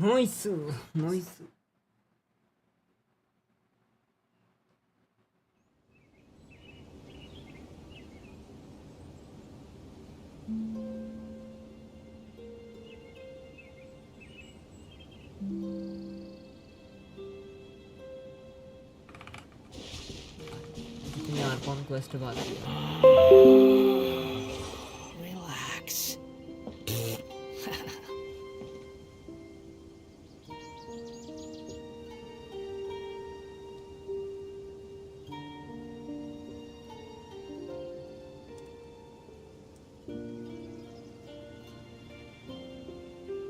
Nice, nice. इतनी Arcon quest बाकी है. Relax.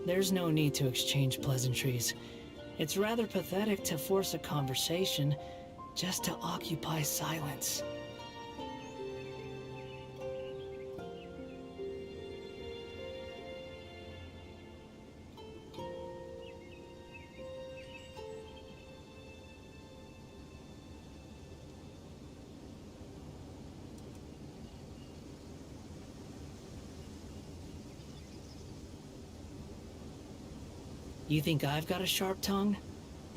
There's no need to exchange pleasantries. It's rather pathetic to force a conversation just to occupy silence. You think I've got a sharp tongue?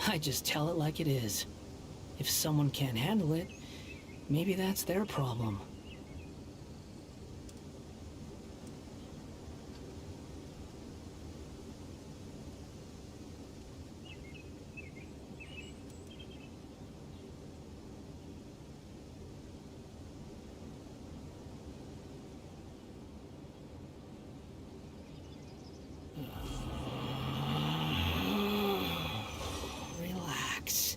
I just tell it like it is. If someone can't handle it, maybe that's their problem. Relax.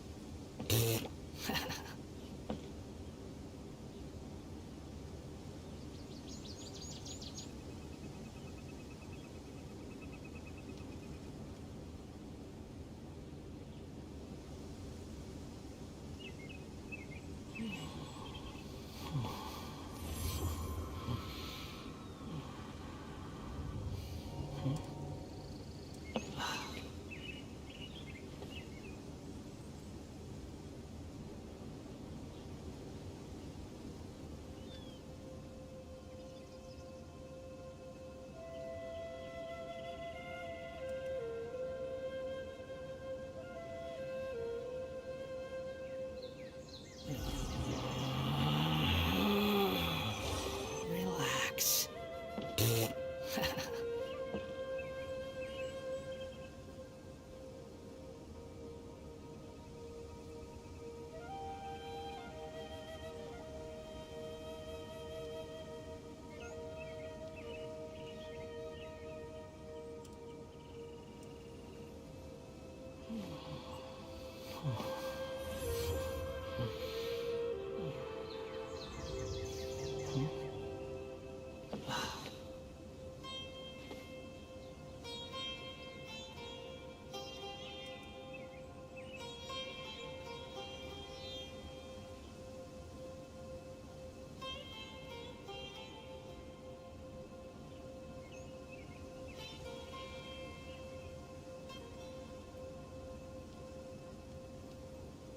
Relax.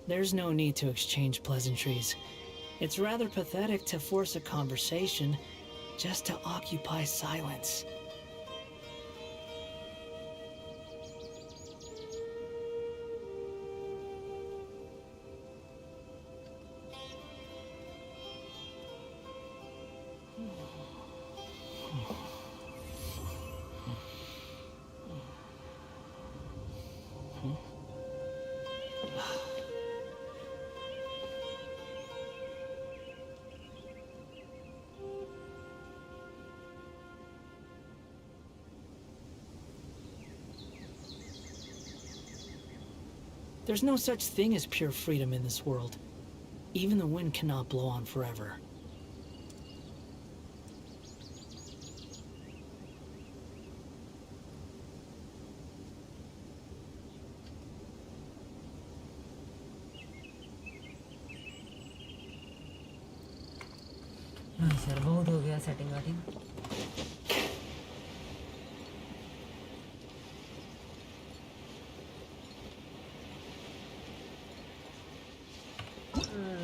There's no need to exchange pleasantries. It's rather pathetic to force a conversation just to occupy silence. There's no such thing as pure freedom in this world. Even the wind cannot blow on forever. Sir बहुत हो गया setting वाटिंग.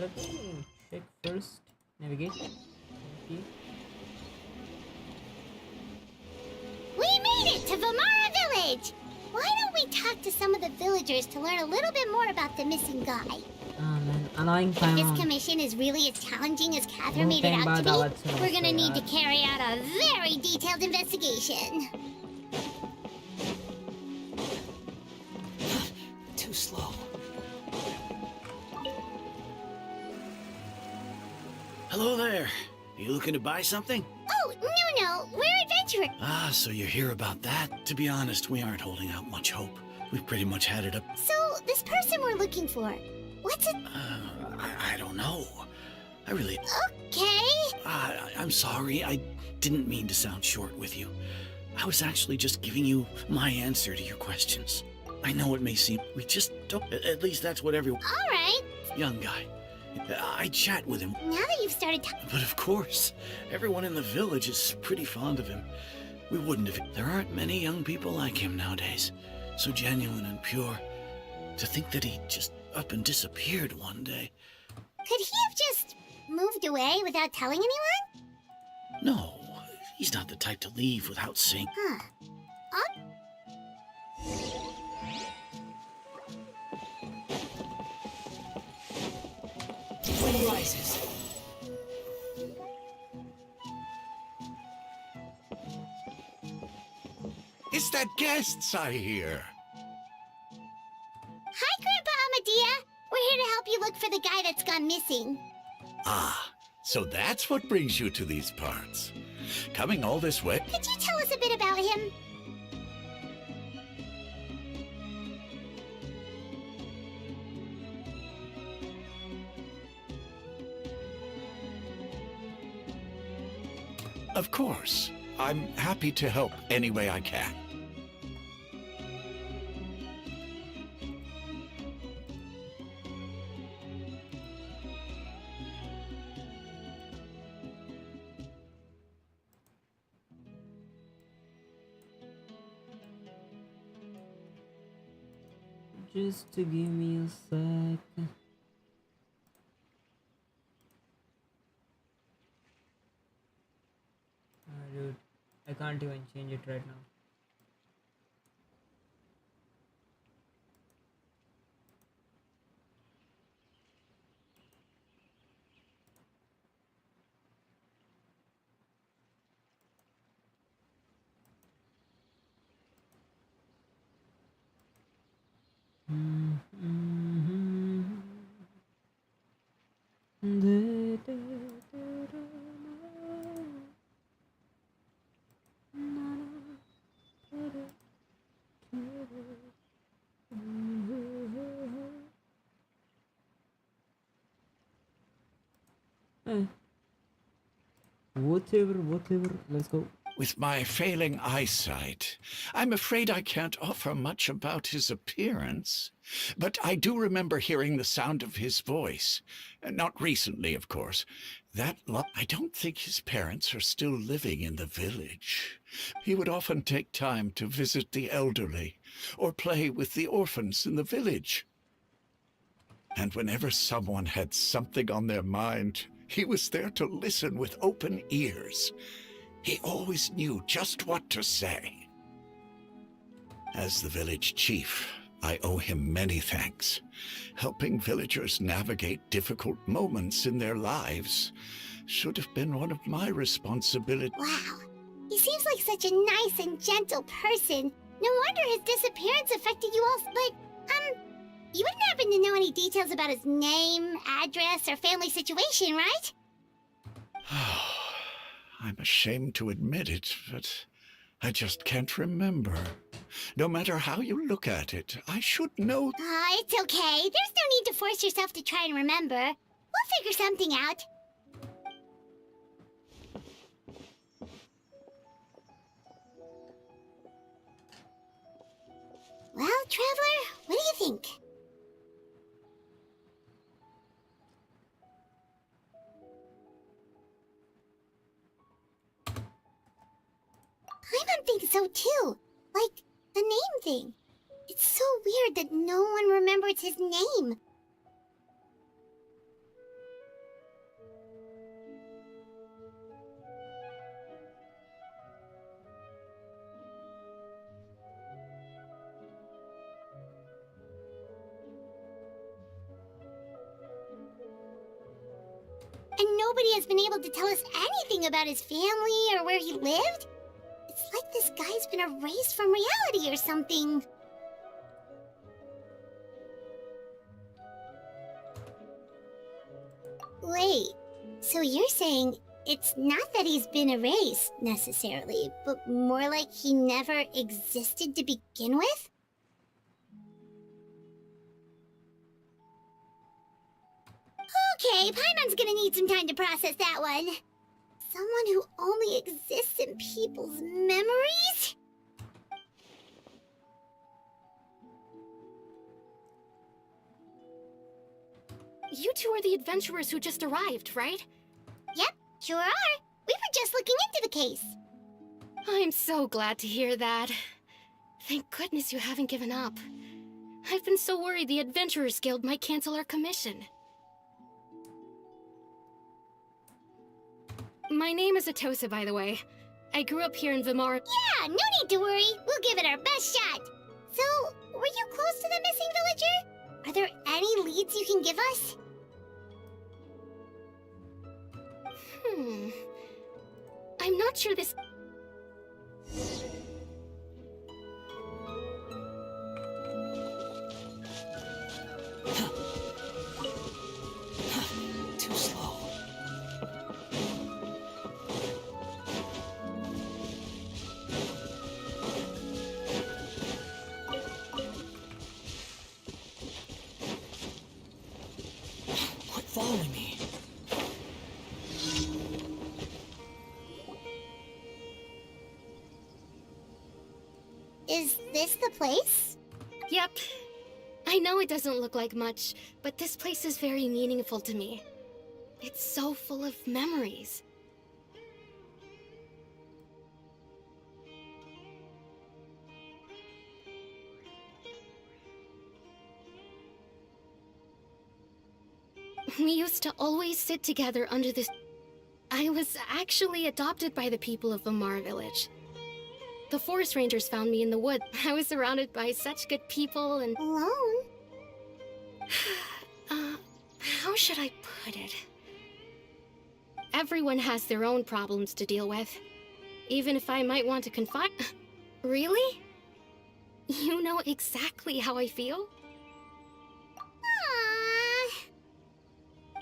Let me check first. Navigate. Okay. We made it to Vamara Village! Why don't we talk to some of the villagers to learn a little bit more about the missing guy? Oh man, annoying If this Paimon. commission is really as challenging as Catherine made it Moving out to by be, Dawat Suno we're gonna se need to yaar. carry out a very detailed investigation. Too slow. Hello there. You looking to buy something? Oh, no, we're adventurers. Ah, so you're here about that. To be honest, we aren't holding out much hope. We've pretty much had it up. So, this person we're looking for, what's it? I don't know. I really... Okay. I'm sorry. I didn't mean to sound short with you. I was actually just giving you my answer to your questions. I know it may seem... We just don't... At least that's what everyone... All right. Young guy. I chat with him. Now that you've started talking... But of course, everyone in the village is pretty fond of him. We wouldn't have... There aren't many young people like him nowadays. So genuine and pure. To think that he just up and disappeared one day. Could he have just moved away without telling anyone? No, he's not the type to leave without saying... Huh. Wind rises. Is that guests I hear? Hi, Grandpa Amadea. We're here to help you look for the guy that's gone missing. Ah, so that's what brings you to these parts. Coming all this way? Could you tell us a bit about him? Of course. I'm happy to help any way I can. Just to give me a sec. Dude, I can't even change it right now. Whatever, let's go. With my failing eyesight, I'm afraid I can't offer much about his appearance. But I do remember hearing the sound of his voice. Not recently, of course. I don't think his parents are still living in the village. He would often take time to visit the elderly or play with the orphans in the village. And whenever someone had something on their mind, he was there to listen with open ears. He always knew just what to say. As the village chief, I owe him many thanks. Helping villagers navigate difficult moments in their lives should have been one of my responsibilities. Wow. He seems like such a nice and gentle person. No wonder his disappearance affected you all. But, you wouldn't happen to know any details about his name, address, or family situation, right? I'm ashamed to admit it, but I just can't remember. No matter how you look at it, I should know. It's okay. There's no need to force yourself to try and remember. We'll figure something out. Well, Traveler, what do you think? I don't think so too. Like, the name thing. It's so weird that no one remembers his name. And nobody has been able to tell us anything about his family or where he lived. It's like this guy's been erased from reality or something. Wait, so you're saying it's not that he's been erased, necessarily, but more like he never existed to begin with? Okay, Paimon's gonna need some time to process that one. Someone who only exists in people's memories? You two are the adventurers who just arrived, right? Yep, sure are. We were just looking into the case. I'm so glad to hear that. Thank goodness you haven't given up. I've been so worried the Adventurers Guild might cancel our commission. My name is Atosa, by the way. I grew up here in Vimar. Yeah, no need to worry. We'll give it our best shot. So, were you close to the missing villager? Are there any leads you can give us? I'm not sure this... Too slow. Quit following me. Is this the place? Yep. I know it doesn't look like much, but this place is very meaningful to me. It's so full of memories. We used to always sit together under this... I was actually adopted by the people of Vimar village. The forest rangers found me in the wood. I was surrounded by such good people and... Alone? How should I put it? Everyone has their own problems to deal with. Even if I might want to confide... Really? You know exactly how I feel? Aww.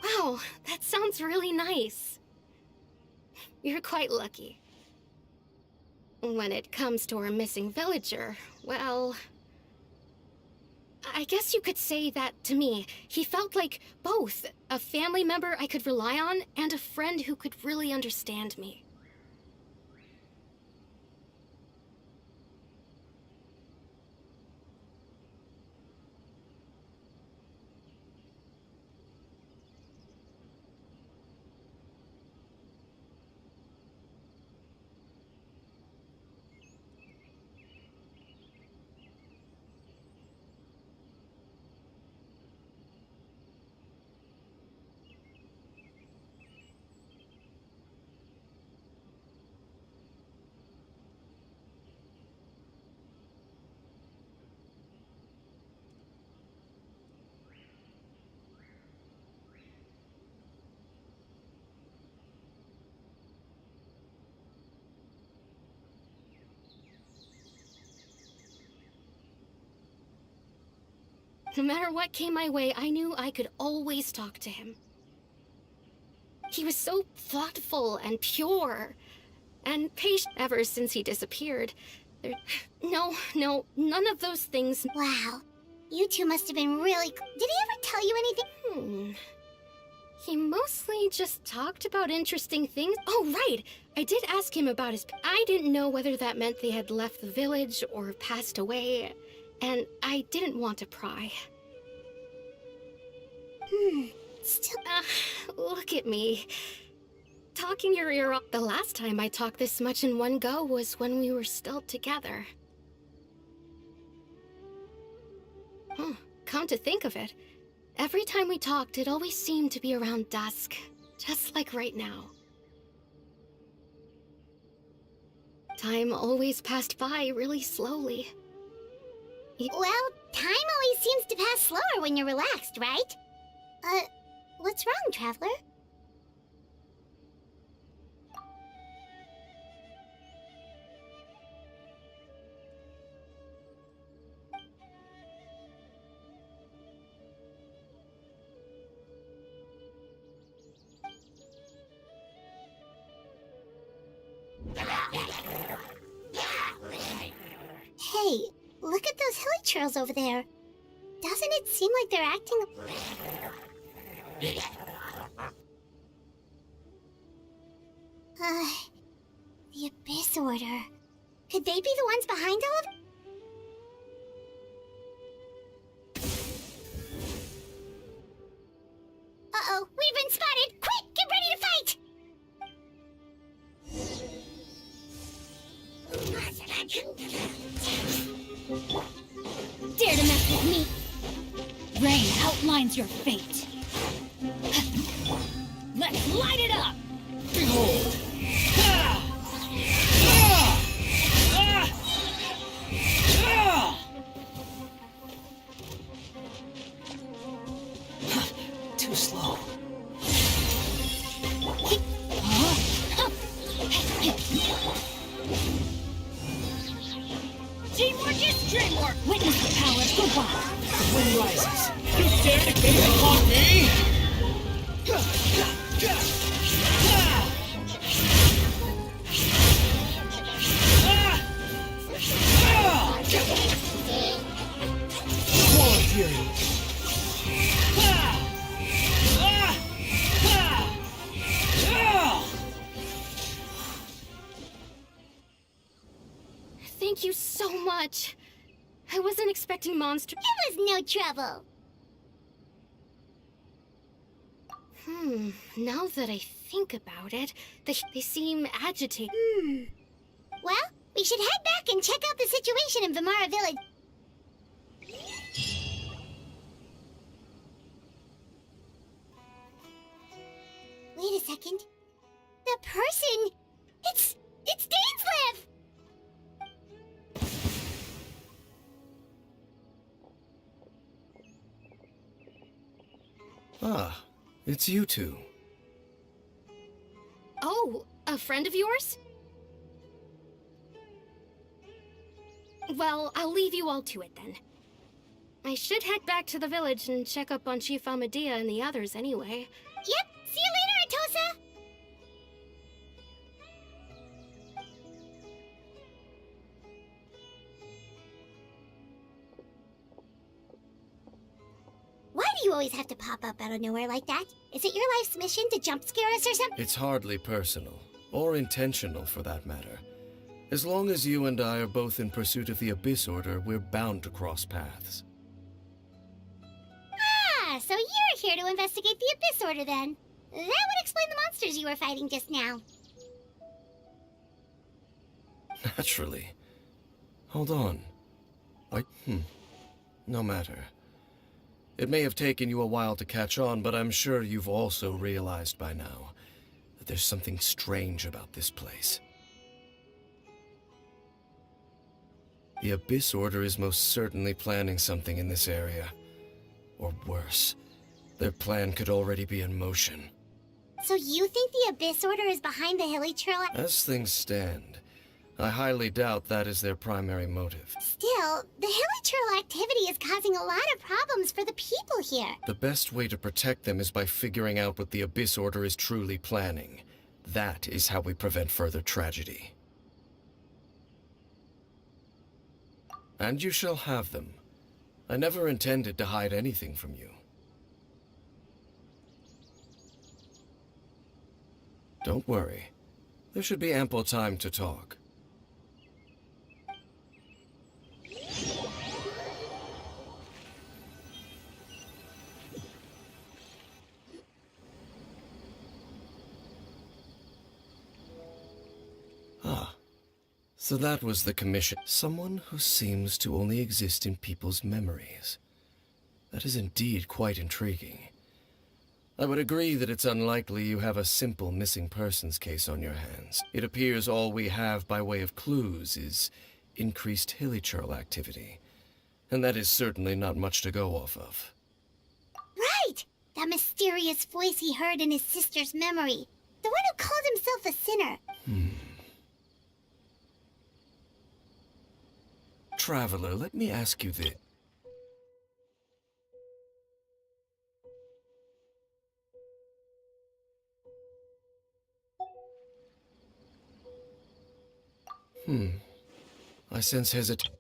Wow, that sounds really nice. You're quite lucky. When it comes to our missing villager, well... I guess you could say that to me. He felt like both a family member I could rely on and a friend who could really understand me. No matter what came my way, I knew I could always talk to him. He was so thoughtful and pure, and patient ever since he disappeared. No, none of those things. Wow. You two must have been really... Did he ever tell you anything? He mostly just talked about interesting things. Oh, right! I did ask him about his... I didn't know whether that meant they had left the village or passed away. And I didn't want to pry. Still... Look at me. Talking your ear off. The last time I talked this much in one go was when we were still together. Come to think of it, every time we talked, it always seemed to be around dusk. Just like right now. Time always passed by really slowly. Well, time always seems to pass slower when you're relaxed, right? What's wrong, Traveler? churls over there. Doesn't it seem like they're acting... The Abyss Order. Could they be the ones behind all of it? Uh-oh, we've been spotted! Quick, get ready to fight! Dare to mess with me! Rain outlines your fate. Let's light it up! Behold! Too slow. Teamwork is dreamwork! Witness the power of the wild. The wind rises. You dare to gaze upon me? War fury. Thank you so much. I wasn't expecting monsters. It was no trouble. Now that I think about it, they seem agitated. Well, we should head back and check out the situation in Vimara Village. Wait a second. The person... It's Dainslev! Ah, it's you two. Oh, a friend of yours? Well, I'll leave you all to it then. I should head back to the village and check up on Chief Amadea and the others anyway. Yep, see you later, Atosa! Why do you always have to pop up out of nowhere like that? Is it your life's mission to jump scare us or something? It's hardly personal, or intentional for that matter. As long as you and I are both in pursuit of the Abyss Order, we're bound to cross paths. Ah, so you're here to investigate the Abyss Order then. That would explain the monsters you were fighting just now. Naturally. Hold on. No matter. It may have taken you a while to catch on, but I'm sure you've also realized by now that there's something strange about this place. The Abyss Order is most certainly planning something in this area. Or worse, their plan could already be in motion. So you think the Abyss Order is behind the Hilly Churl? As things stand, I highly doubt that is their primary motive. Still, the Hilly Churl activity is causing a lot of problems for the people here. The best way to protect them is by figuring out what the Abyss Order is truly planning. That is how we prevent further tragedy. And you shall have them. I never intended to hide anything from you. Don't worry. There should be ample time to talk. So that was the commission. Someone who seems to only exist in people's memories. That is indeed quite intriguing. I would agree that it's unlikely you have a simple missing persons case on your hands. It appears all we have by way of clues is increased Hilly Churl activity. And that is certainly not much to go off of. Right! That mysterious voice he heard in his sister's memory. The one who called himself a sinner. Traveler, let me ask you this. I sense hesitation.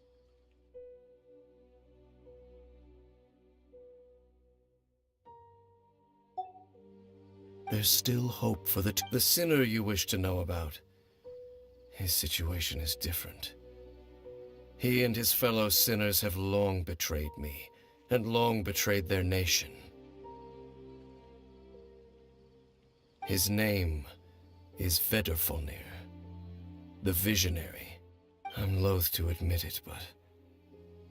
there's still hope for the sinner you wish to know about. His situation is different. He and his fellow sinners have long betrayed me, and long betrayed their nation. His name is Vedrfolnir, the Visionary. I'm loath to admit it, but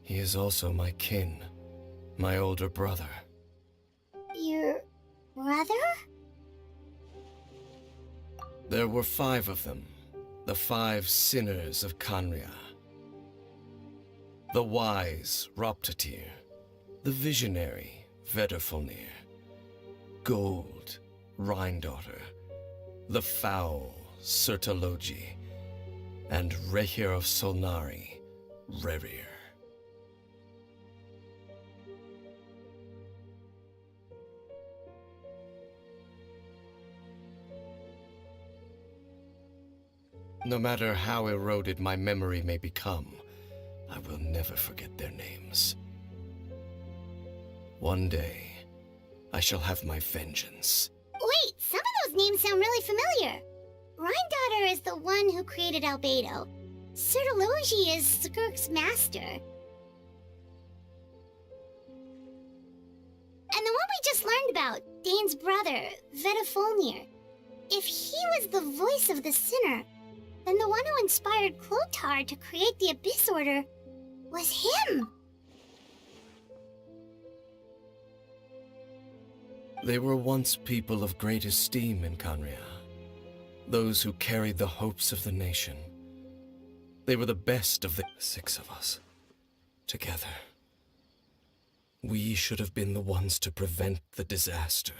he is also my kin, my older brother. Your brother? There were 5 of them, the 5 sinners of Khaenri'ah. The wise Roptatyr, the visionary Vedrfolnir, Gold Rhindaughter, the foul Sertologi, and Rehir of Solnari, Rerir. No matter how eroded my memory may become, I will never forget their names. One day, I shall have my vengeance. Wait, some of those names sound really familiar. Rhindaughter is the one who created Albedo. Sertologi is Skirk's master. And the one we just learned about, Dane's brother, Vedrfolnir. If he was the voice of the sinner, then the one who inspired Clothar to create the Abyss Order was him. They were once people of great esteem in Khaenri'ah, those who carried the hopes of the nation. They were the best of the 6 of us, together. We should have been the ones to prevent the disaster.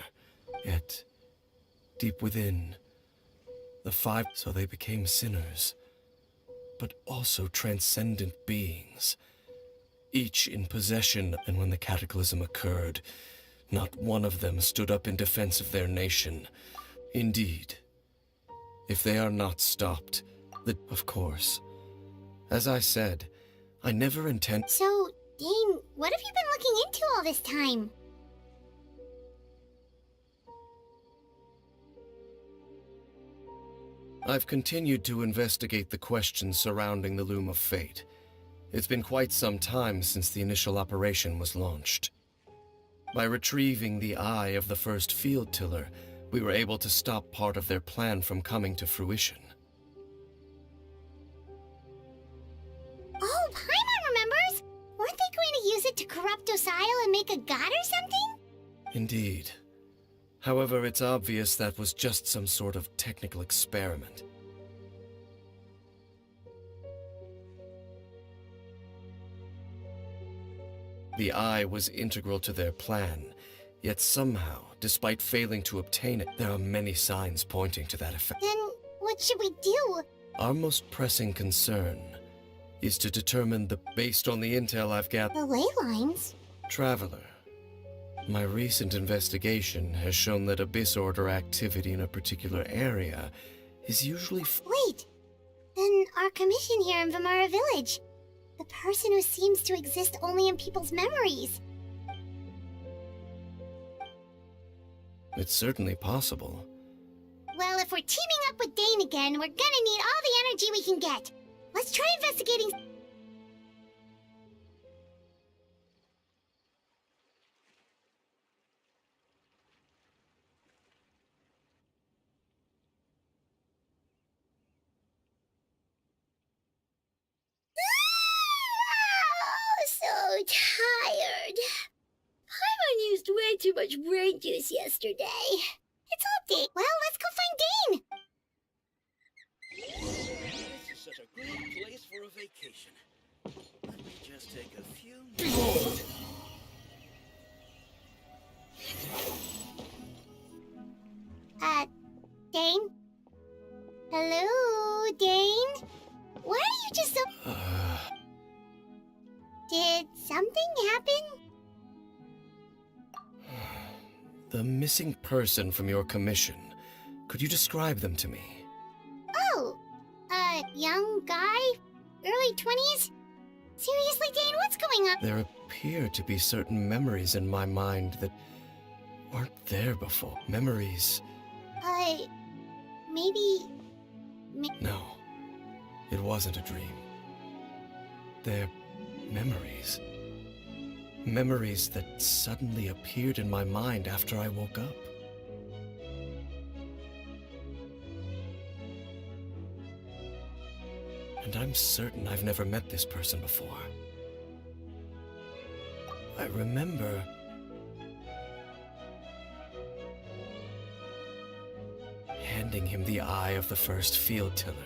Yet, deep within, the 5, so they became sinners, but also transcendent beings, each in possession. And when the cataclysm occurred, not one of them stood up in defense of their nation. Indeed, if they are not stopped, of course. As I said, I never intend— So, Dane, what have you been looking into all this time? I've continued to investigate the questions surrounding the Loom of Fate. It's been quite some time since the initial operation was launched. By retrieving the eye of the first field tiller, we were able to stop part of their plan from coming to fruition. Oh, Paimon remembers! Weren't they going to use it to corrupt Osial and make a god or something? Indeed. However, it's obvious that was just some sort of technical experiment. The eye was integral to their plan, yet somehow, despite failing to obtain it, there are many signs pointing to that effect. Then, what should we do? Our most pressing concern is to determine based on the intel I've gathered— The ley lines? Traveler, my recent investigation has shown that Abyss Order activity in a particular area is usually— Wait! Then our commission here in Vimara Village. The person who seems to exist only in people's memories. It's certainly possible. Well, if we're teaming up with Dane again, we're gonna need all the energy we can get. Let's try investigating— So tired. Paimon used way too much brain juice yesterday. It's update. Well, let's go find Dane. This is such a great place for a vacation. Let me just take a few minutes. Dane? Hello, Dane? Why are you just so— Did something happen? The missing person from your commission. Could you describe them to me? Oh, young guy? Early 20s? Seriously, Dane, what's going on? There appear to be certain memories in my mind that weren't there before. Memories Maybe... No, it wasn't a dream. They're memories. Memories that suddenly appeared in my mind after I woke up. And I'm certain I've never met this person before. I remember... handing him the eye of the first field tiller.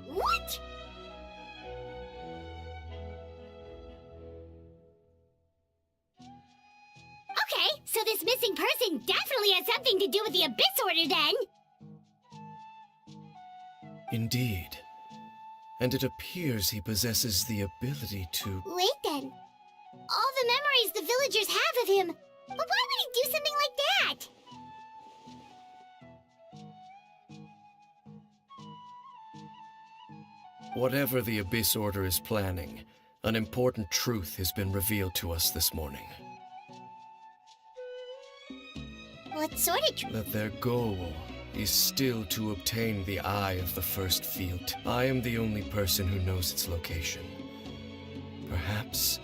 What? Okay, so this missing person definitely has something to do with the Abyss Order then! Indeed. And it appears he possesses the ability to... Wait then. All the memories the villagers have of him. But why would he do something like that? Whatever the Abyss Order is planning, an important truth has been revealed to us this morning. What sort of truth? That their goal is still to obtain the eye of the first field. I am the only person who knows its location. Perhaps,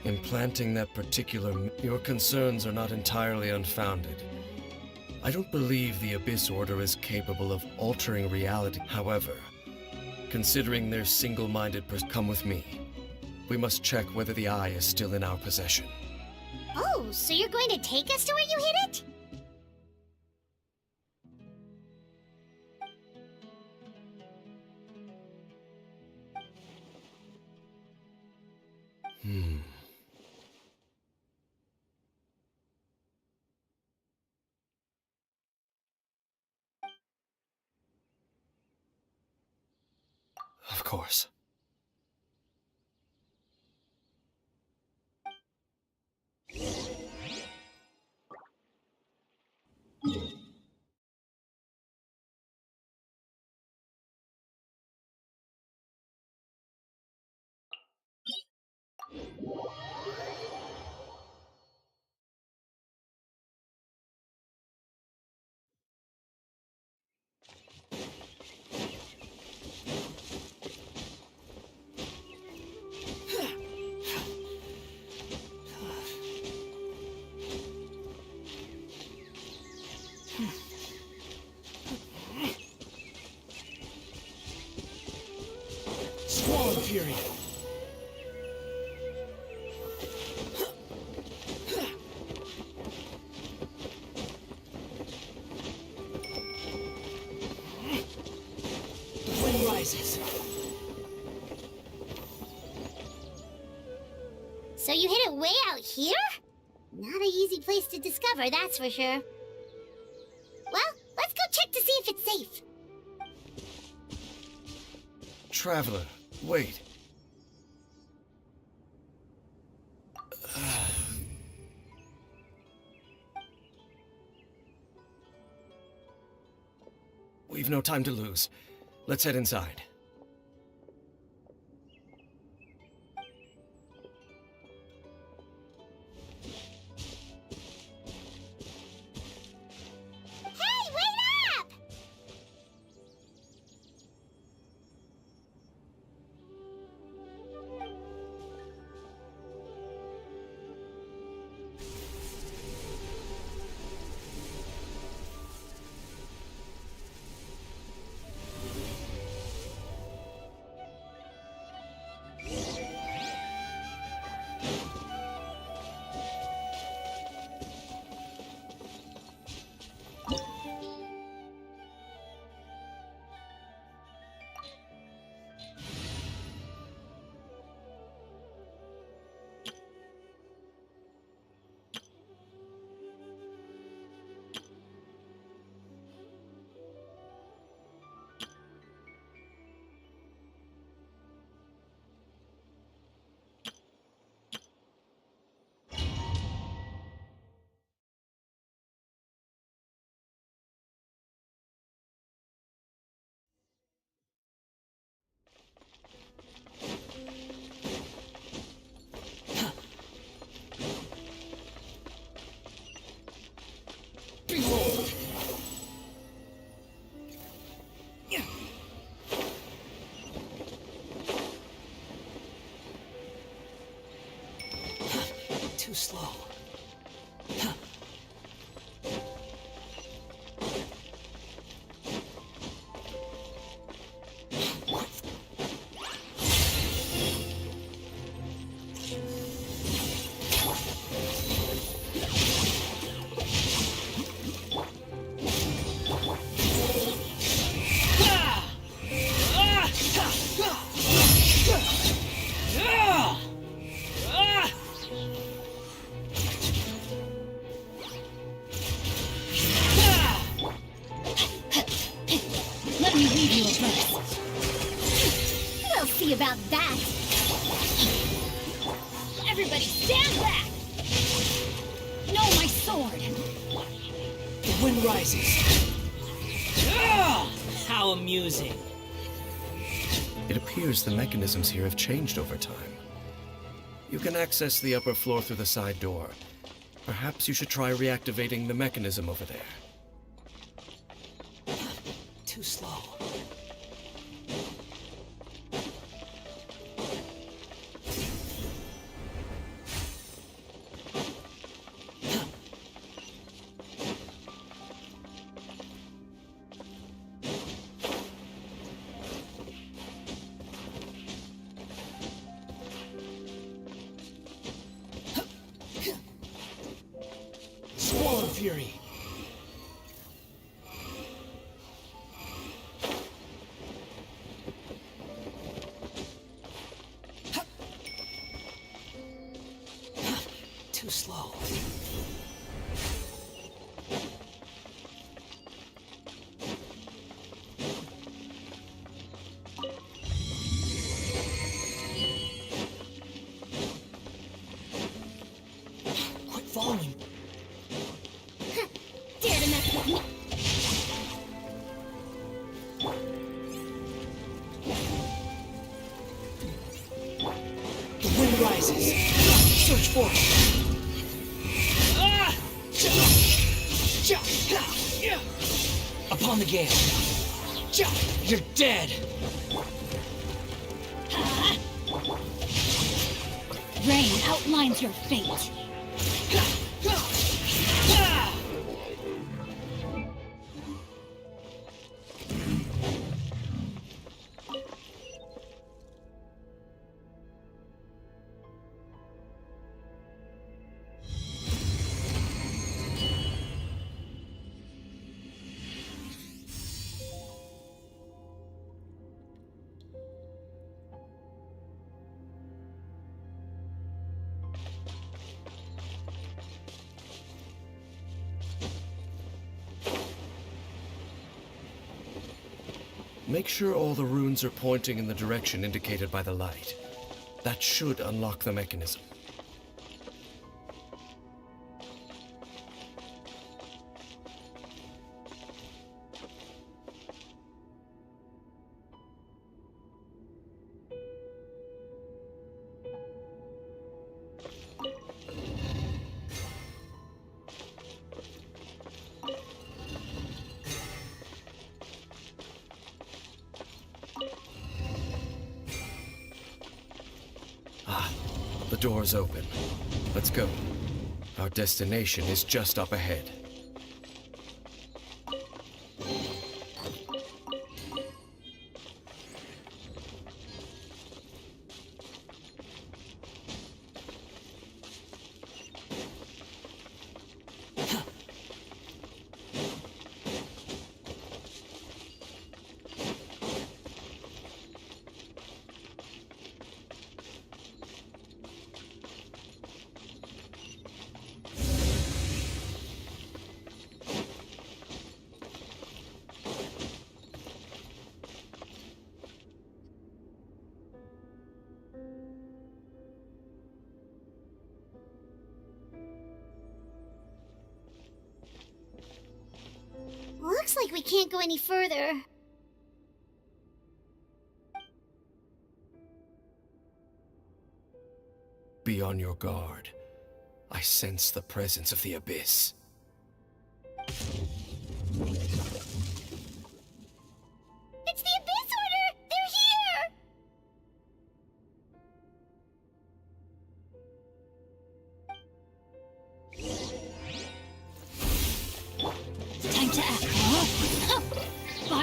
implanting that particular... Your concerns are not entirely unfounded. I don't believe the Abyss Order is capable of altering reality. However, considering their single-minded come with me. We must check whether the eye is still in our possession. Oh, so you're going to take us to where you hid it? Of course. Squall of Fury! The wind rises. So you hid it way out here? Not an easy place to discover, that's for sure. Well, let's go check to see if it's safe. Traveler, wait. We've no time to lose. Let's head inside. Hey, wait up! Too slow. Let me read you a verse. We'll see about that. Everybody stand back! No, my sword! The wind rises. How amusing. It appears the mechanisms here have changed over time. You can access the upper floor through the side door. Perhaps you should try reactivating the mechanism over there. Too slow. Swallow Fury. Too slow. Quit following. Dare to mess with me? The wind rises. Search for it. Upon the gale. You're dead. Rain outlines your fate. Make sure all the runes are pointing in the direction indicated by the light. That should unlock the mechanism. The door's open. Let's go. Our destination is just up ahead. Looks like we can't go any further. Be on your guard. I sense the presence of the abyss.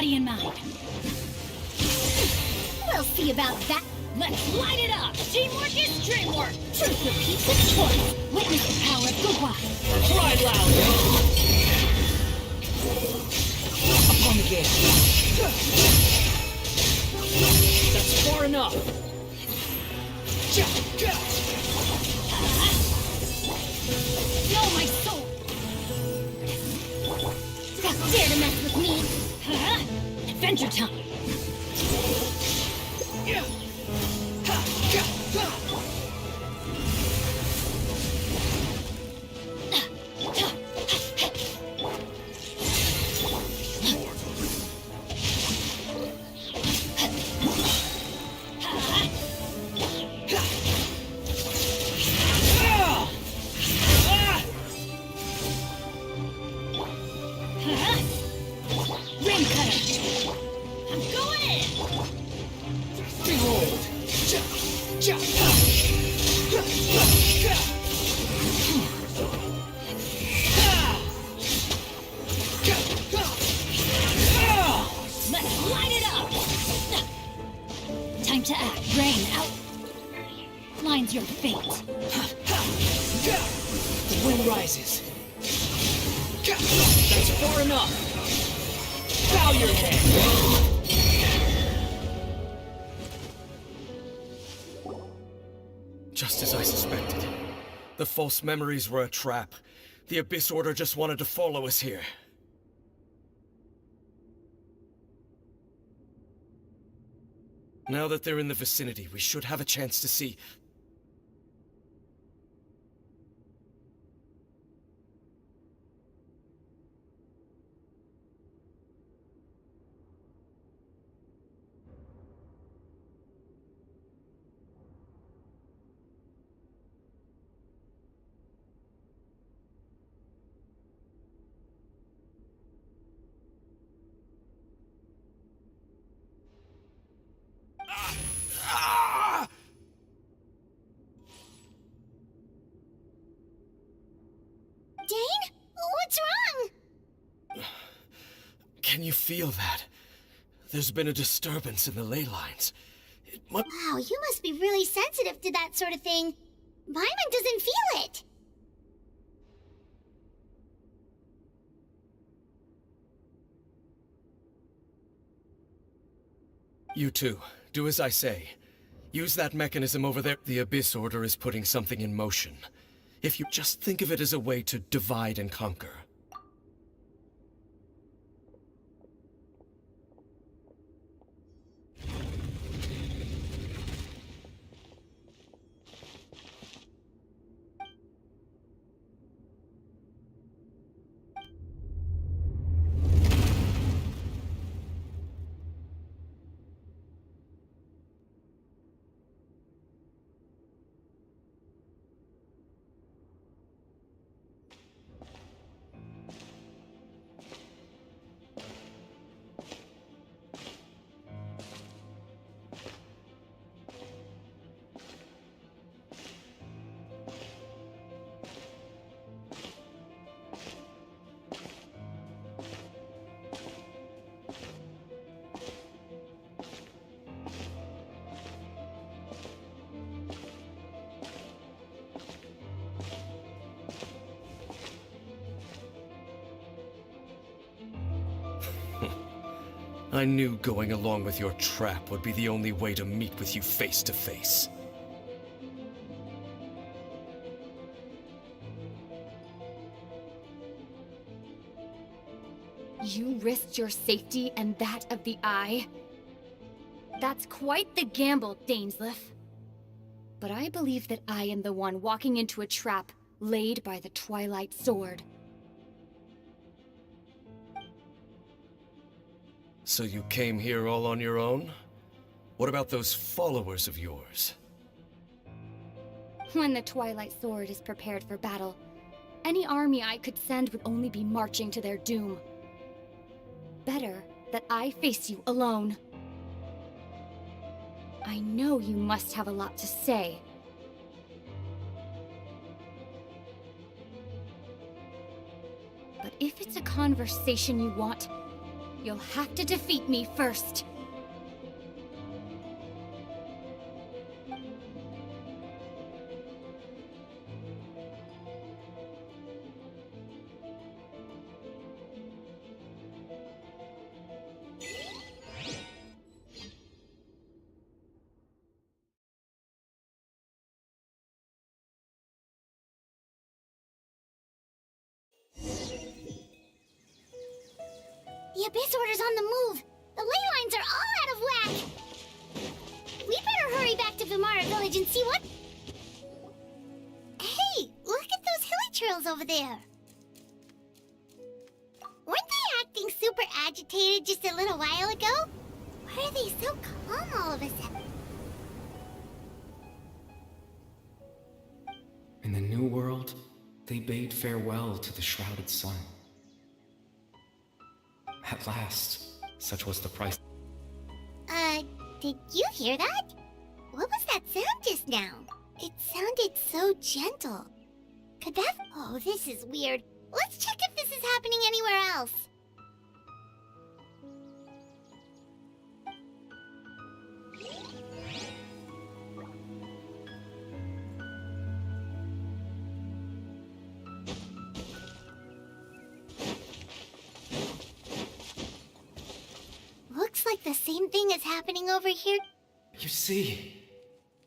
body and mind. We'll see about that. Let's light it up! Teamwork is dreamwork! Truth repeats its choice! Witness the power of Gugwa! Cry loud! Upon the gate. That's far enough! Know my soul! Dare to mess with me? Adventure time! Ring cutter! I'm going in! Behold! Let's light it up! Time to act. Rain out. Lines your fate. The wind rises. That's far enough! Bow your head! Just as I suspected. The false memories were a trap. The Abyss Order just wanted to follow us here. Now that they're in the vicinity, we should have a chance to see. Dane? What's wrong? Can you feel that? There's been a disturbance in the ley lines. It must... Wow, you must be really sensitive to that sort of thing. Paimon doesn't feel it. You too. Do as I say. Use that mechanism over there. The Abyss Order is putting something in motion. If you just think of it as a way to divide and conquer. I knew going along with your trap would be the only way to meet with you face to face. You risked your safety and that of the Eye? That's quite the gamble, Dainsleif. But I believe that I am the one walking into a trap laid by the Twilight Sword. So you came here all on your own? What about those followers of yours? When the Twilight Sword is prepared for battle, any army I could send would only be marching to their doom. Better that I face you alone. I know you must have a lot to say. But if it's a conversation you want, You'll have to defeat me first. The Abyss Order's on the move. The ley lines are all out of whack. We better hurry back to Vimara Village and see what... Hey, look at those hilly trails over there. Weren't they acting super agitated just a little while ago? Why are they so calm all of a sudden? In the New World, they bade farewell to the shrouded sun. At last, such was the price. Did you hear that? What was that sound just now? It sounded so gentle. Could that... Oh, this is weird. Let's check if this is happening anywhere else. Looks like the same thing is happening over here. You see,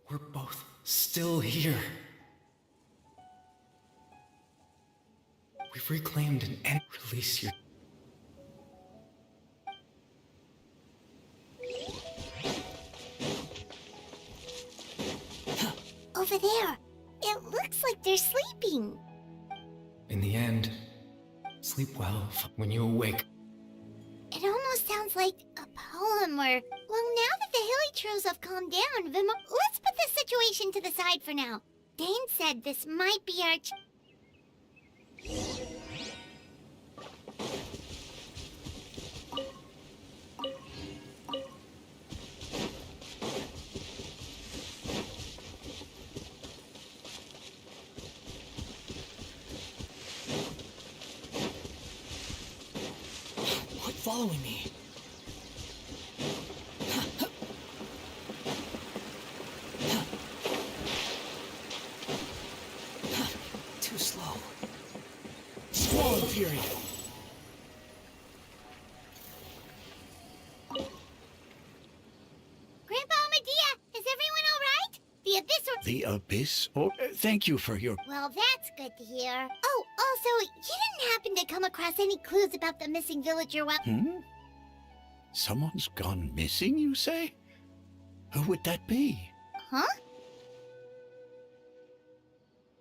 we're both still here. We've reclaimed an end. Release your... Over there. It looks like they're sleeping. In the end, sleep well when you awake. It almost sounds like a poem or... Well, now that the hilly trails have calmed down, let's put this situation to the side for now. Dane said this might be our... Quit following me. Too slow. Swallow Fury. Grandpa Medea, is everyone all right? The Abyss or... The Abyss? Oh, thank you for your... Well, that's good to hear. Oh, also, you didn't happen to come across any clues about the missing villager while... Someone's gone missing, you say? Who would that be? Huh?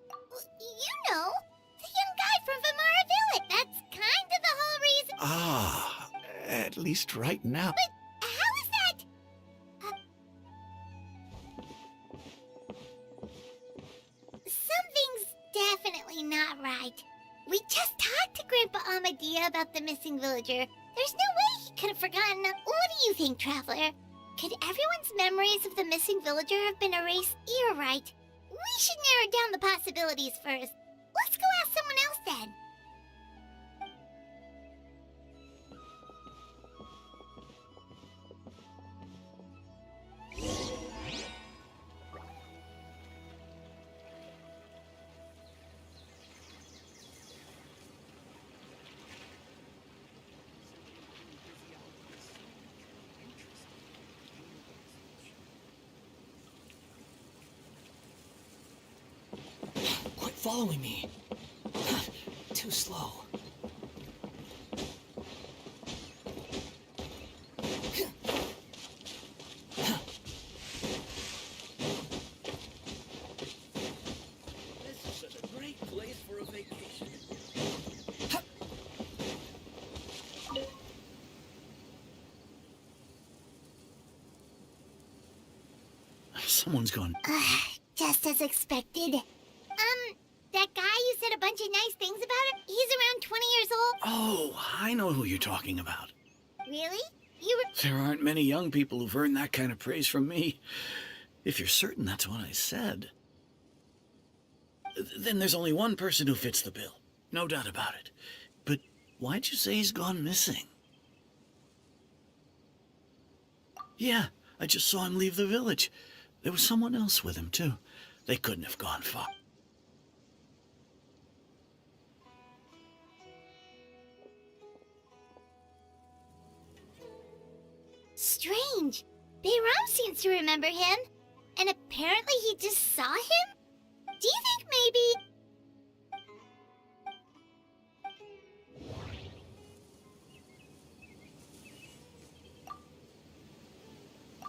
Well, you know, the young guy from Vimara Village. That's kind of the whole reason... Ah, at least right now. But how is that... Something's definitely not right. We just talked to Grandpa Amadea about the missing villager. There's no way he could have forgotten. What do you think, Traveler? Could everyone's memories of the missing villager have been erased? You're right. We should narrow down the possibilities first. Let's go ask someone else then. Quit following me. Too slow. This is such a great place for a vacation. Someone's gone. Just as expected. That guy you said a bunch of nice things about him? He's around 20 years old. Oh, I know who you're talking about. Really? You were... There aren't many young people who've earned that kind of praise from me. If you're certain that's what I said. Then there's only one person who fits the bill. No doubt about it. But why'd you say he's gone missing? Yeah, I just saw him leave the village. There was someone else with him, too. They couldn't have gone far. Strange. Bayram seems to remember him. And apparently he just saw him? Do you think maybe...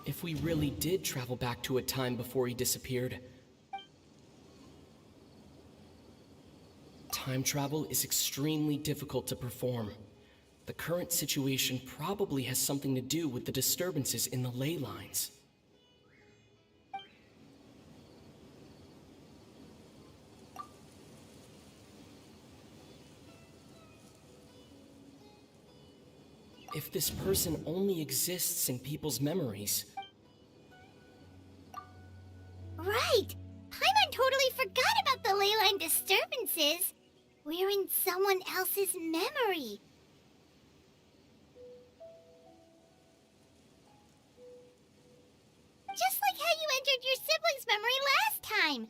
If we really did travel back to a time before he disappeared, time travel is extremely difficult to perform. The current situation probably has something to do with the disturbances in the ley lines. If this person only exists in people's memories... Right! Paimon totally forgot about the ley line disturbances. We're in someone else's memory. Just like how you entered your sibling's memory last time.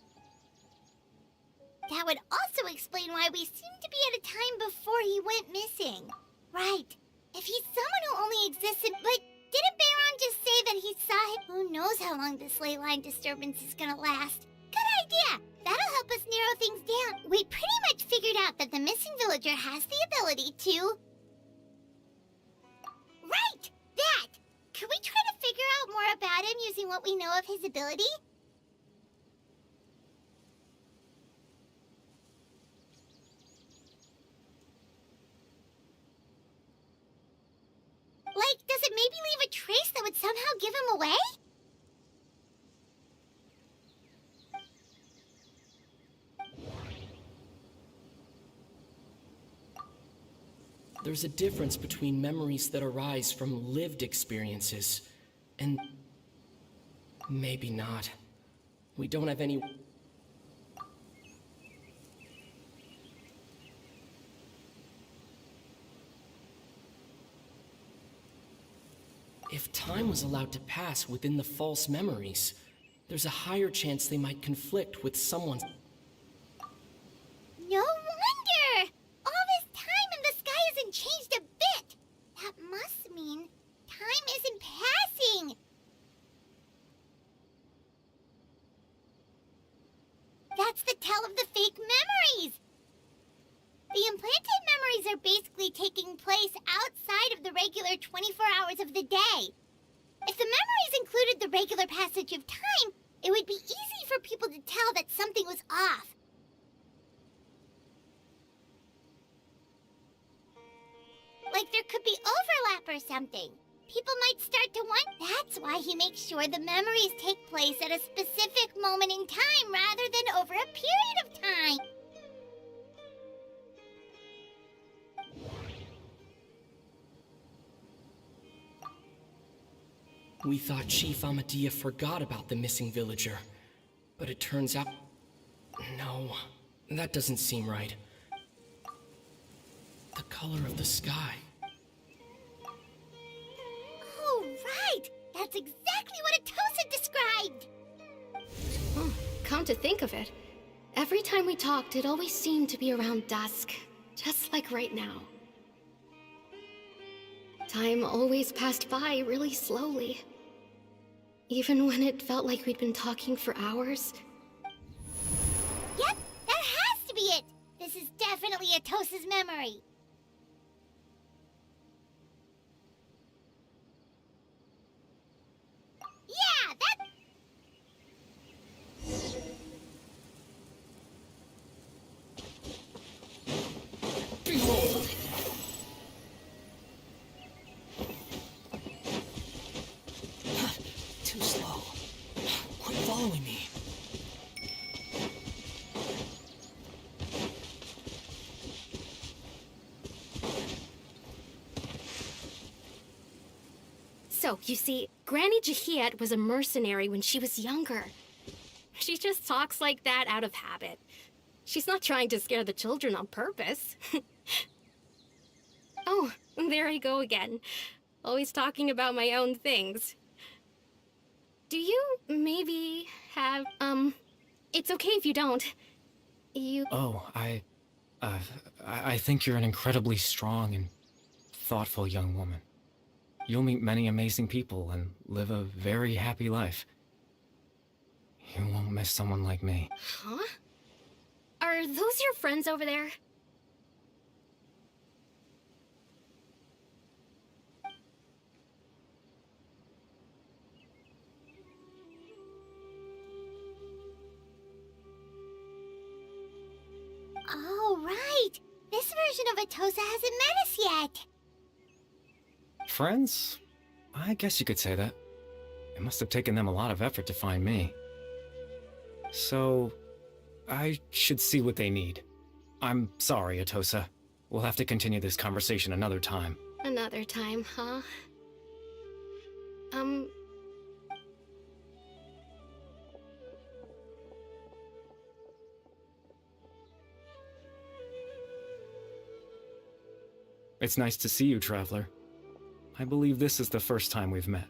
That would also explain why we seem to be at a time before he went missing. Right. If he's someone who only exists in... But didn't Bayron just say that he saw him? Who knows how long this ley line disturbance is gonna last? Good idea! That'll help us narrow things down. We pretty much figured out that the missing villager has the ability to... Right! That! Could we try to figure out more about him using what we know of his ability? Like, does it maybe leave a trace that would somehow give him away? There's a difference between memories that arise from lived experiences, and maybe not. We don't have any... If time was allowed to pass within the false memories, there's a higher chance they might conflict with someone's... No wonder! All this time and the sky hasn't changed a bit! That must mean time isn't passing! That's the tell of the fake memories! The implanted memories are basically taking place outside of the regular 24 hours of the day. If the memories included the regular passage of time, it would be easy for people to tell that something was off. Like there could be overlap or something. People might start to wonder. That's why he makes sure the memories take place at a specific moment in time rather than over a period of time. We thought Chief Amadea forgot about the missing villager, but it turns out... No, that doesn't seem right. The color of the sky. Oh, right! That's exactly what Atosa described! Come to think of it, every time we talked, it always seemed to be around dusk, just like right now. Time always passed by really slowly. Even when it felt like we'd been talking for hours. Yep, that has to be it! This is definitely Atosa's memory. Yeah, that... Behold! Too slow. Quit following me. So, you see, Granny Jahiet was a mercenary when she was younger. She just talks like that out of habit. She's not trying to scare the children on purpose. Oh, there I go again. Always talking about my own things. Do you maybe have, it's okay if you don't. You... Oh, I think you're an incredibly strong and thoughtful young woman. You'll meet many amazing people and live a very happy life. You won't miss someone like me. Huh? Are those your friends over there? Oh, right. This version of Atosa hasn't met us yet. Friends? I guess you could say that. It must have taken them a lot of effort to find me. So, I should see what they need. I'm sorry, Atosa. We'll have to continue this conversation another time. Another time, huh? It's nice to see you, Traveler. I believe this is the first time we've met.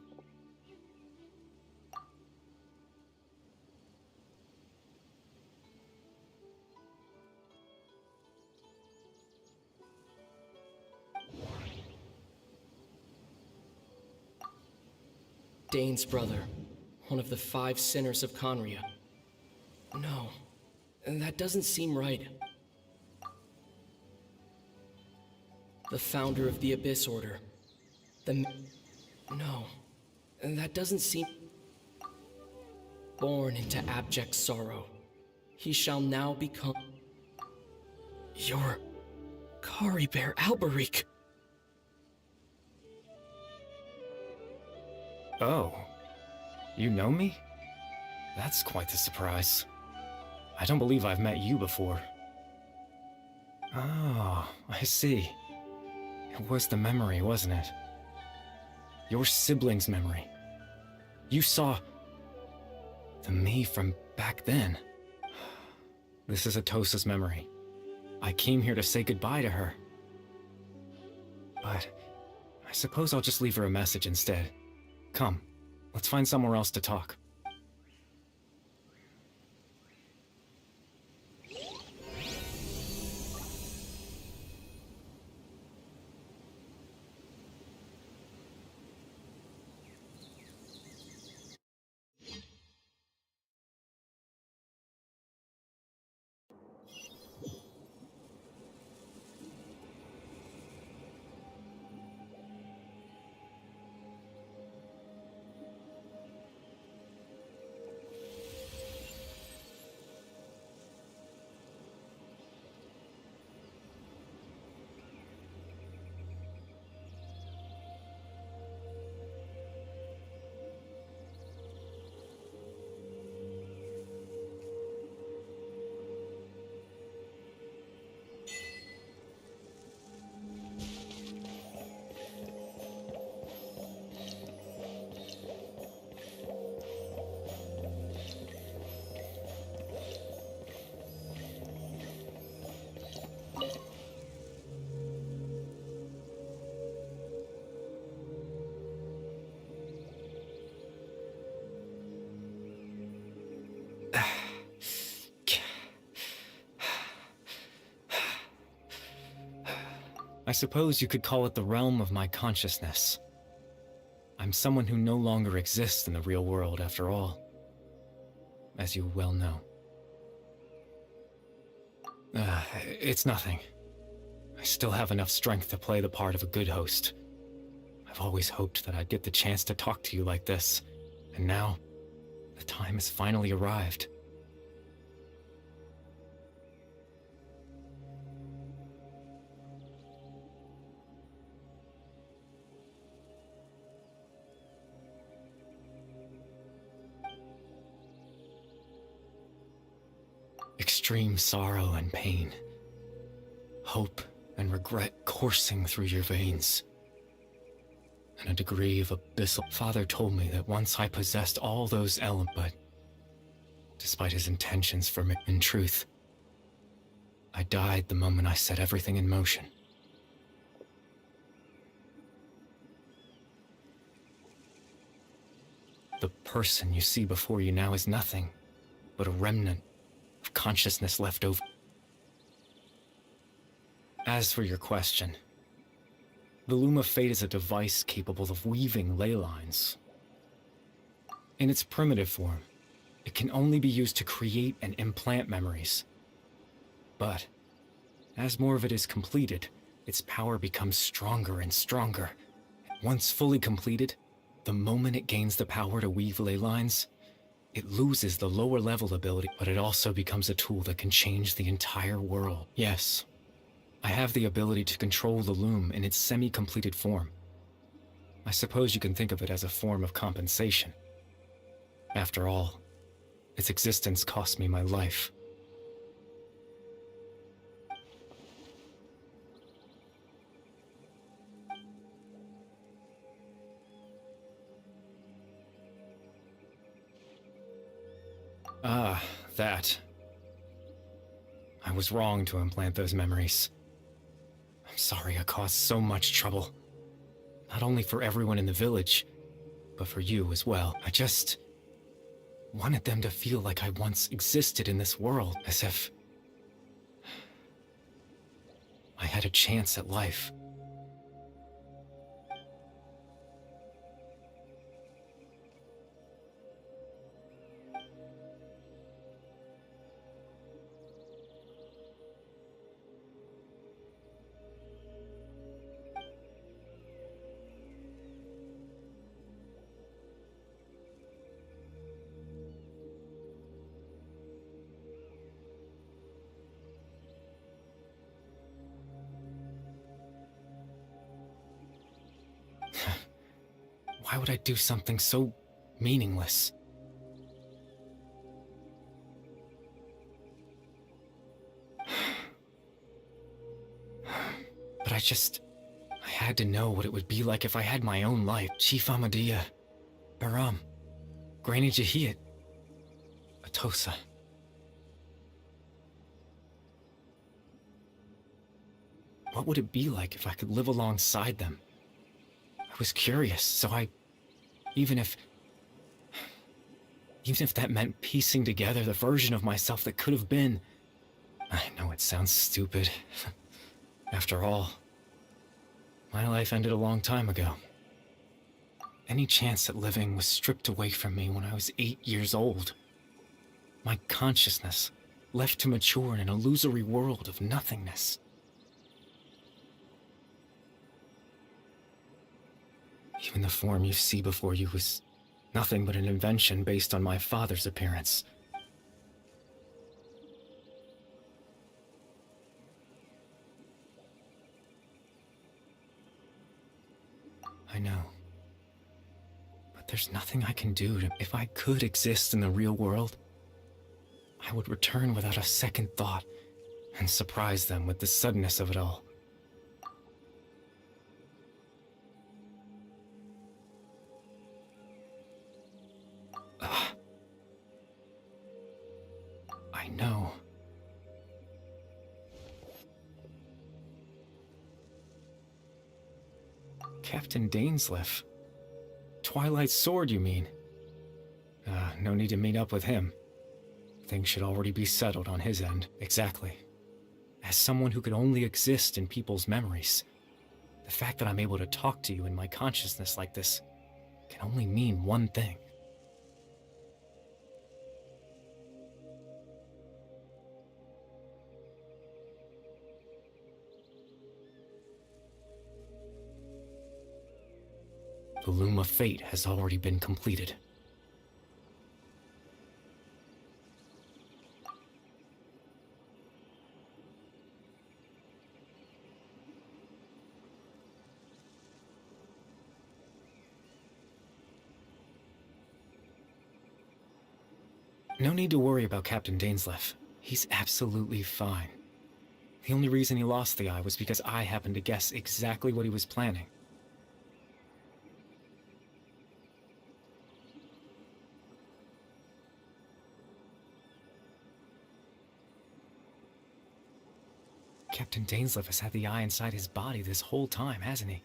Dane's brother, one of the 5 sinners of Conria. No, that doesn't seem right. The founder of the Abyss Order. No, that doesn't seem... Born into abject sorrow, he shall now become... Your... Kari Bear Alberic. Oh, you know me? That's quite the surprise. I don't believe I've met you before. Oh, I see. It was the memory, wasn't it? Your sibling's memory. You saw... the me from back then. This is Atosa's memory. I came here to say goodbye to her. But I suppose I'll just leave her a message instead. Come, let's find somewhere else to talk. I suppose you could call it the realm of my consciousness. I'm someone who no longer exists in the real world after all, as you well know. It's nothing. I still have enough strength to play the part of a good host. I've always hoped that I'd get the chance to talk to you like this, and now, the time has finally arrived. Extreme sorrow and pain, hope and regret coursing through your veins, and a degree of abyssal. Father told me that once I possessed all those elements, but despite his intentions for me, in truth, I died the moment I set everything in motion. The person you see before you now is nothing but a remnant of consciousness left over. As for your question, the Loom of Fate is a device capable of weaving ley lines. In its primitive form, it can only be used to create and implant memories. But as more of it is completed, its power becomes stronger and stronger. Once fully completed, the moment it gains the power to weave ley lines, it loses the lower level ability, but it also becomes a tool that can change the entire world. Yes, I have the ability to control the loom in its semi-completed form. I suppose you can think of it as a form of compensation. After all, its existence cost me my life. Ah, that. I was wrong to implant those memories. I'm sorry I caused so much trouble. Not only for everyone in the village, but for you as well. I just wanted them to feel like I once existed in this world, as if I had a chance at life. Why would I do something so meaningless? But I had to know what it would be like if I had my own life. Chief Ahmadiyya, Baram, Granny Jahiyat, Atosa. What would it be like if I could live alongside them? I was curious, so even if that meant piecing together the version of myself that could have been. I know it sounds stupid. After all, my life ended a long time ago. Any chance at living was stripped away from me when I was 8 years old. My consciousness left to mature in an illusory world of nothingness. Even the form you see before you was nothing but an invention based on my father's appearance. I know. But there's nothing I can do to... If I could exist in the real world, I would return without a second thought and surprise them with the suddenness of it all. I know. Captain Dainsleif. Twilight's sword, you mean? No need to meet up with him. Things should already be settled on his end. Exactly. As someone who could only exist in people's memories, the fact that I'm able to talk to you in my consciousness like this can only mean one thing. The Loom of Fate has already been completed. No need to worry about Captain Dainsleif. He's absolutely fine. The only reason he lost the eye was because I happened to guess exactly what he was planning. Captain Dainsleif has had the eye inside his body this whole time, hasn't he?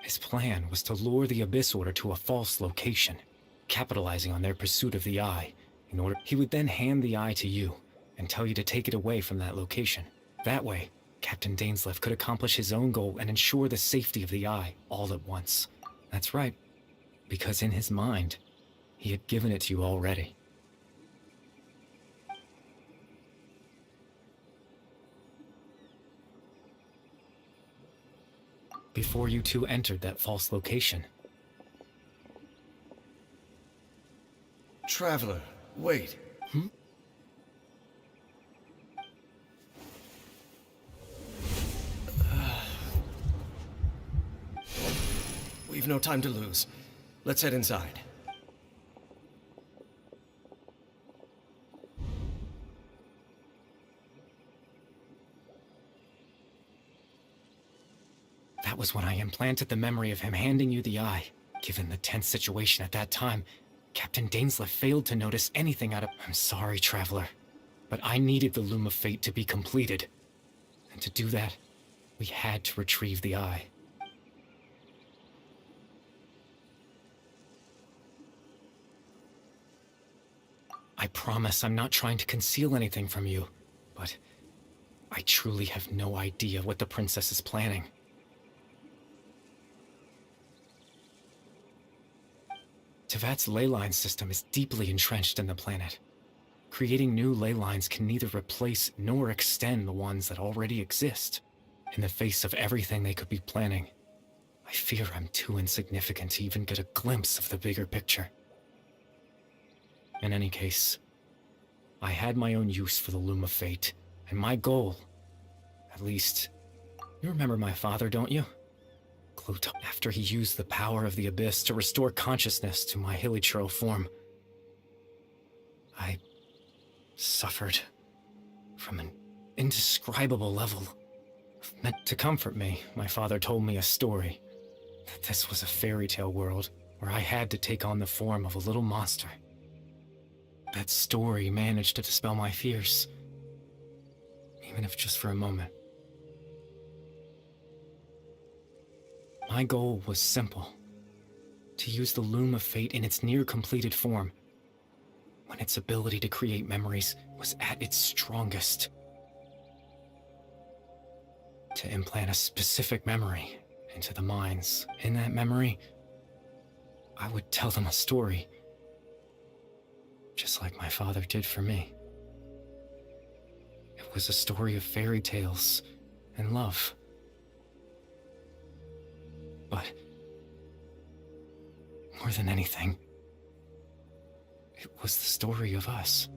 His plan was to lure the Abyss Order to a false location. capitalizing on their pursuit of the eye. In order, he would then hand the eye to you and tell you to take it away from that location. That way, Captain Dainsleif could accomplish his own goal and ensure the safety of the eye all at once. That's right, because in his mind, he had given it to you already. Before you two entered that false location. Traveler, wait. We've no time to lose. Let's head inside. That was when I implanted the memory of him handing you the eye. Given the tense situation at that time, Captain Dainsleif failed to notice anything out of— I'm sorry, Traveler, but I needed the Loom of Fate to be completed. And to do that, we had to retrieve the eye. I promise I'm not trying to conceal anything from you, but I truly have no idea what the princess is planning. Tevat's ley line system is deeply entrenched in the planet. Creating new ley lines can neither replace nor extend the ones that already exist. In the face of everything they could be planning, I fear I'm too insignificant to even get a glimpse of the bigger picture. In any case, I had my own use for the Loom of Fate, and my goal, at least, you remember my father, don't you? Cluto, after he used the power of the Abyss to restore consciousness to my Hilichurl form, I suffered from an indescribable level of to comfort me, my father told me a story, that this was a fairy tale world where I had to take on the form of a little monster. That story managed to dispel my fears, even if just for a moment. My goal was simple: to use the Loom of Fate in its near-completed form, when its ability to create memories was at its strongest. To implant a specific memory into the minds. In that memory, I would tell them a story, just like my father did for me. It was a story of fairy tales and love. But more than anything, it was the story of us.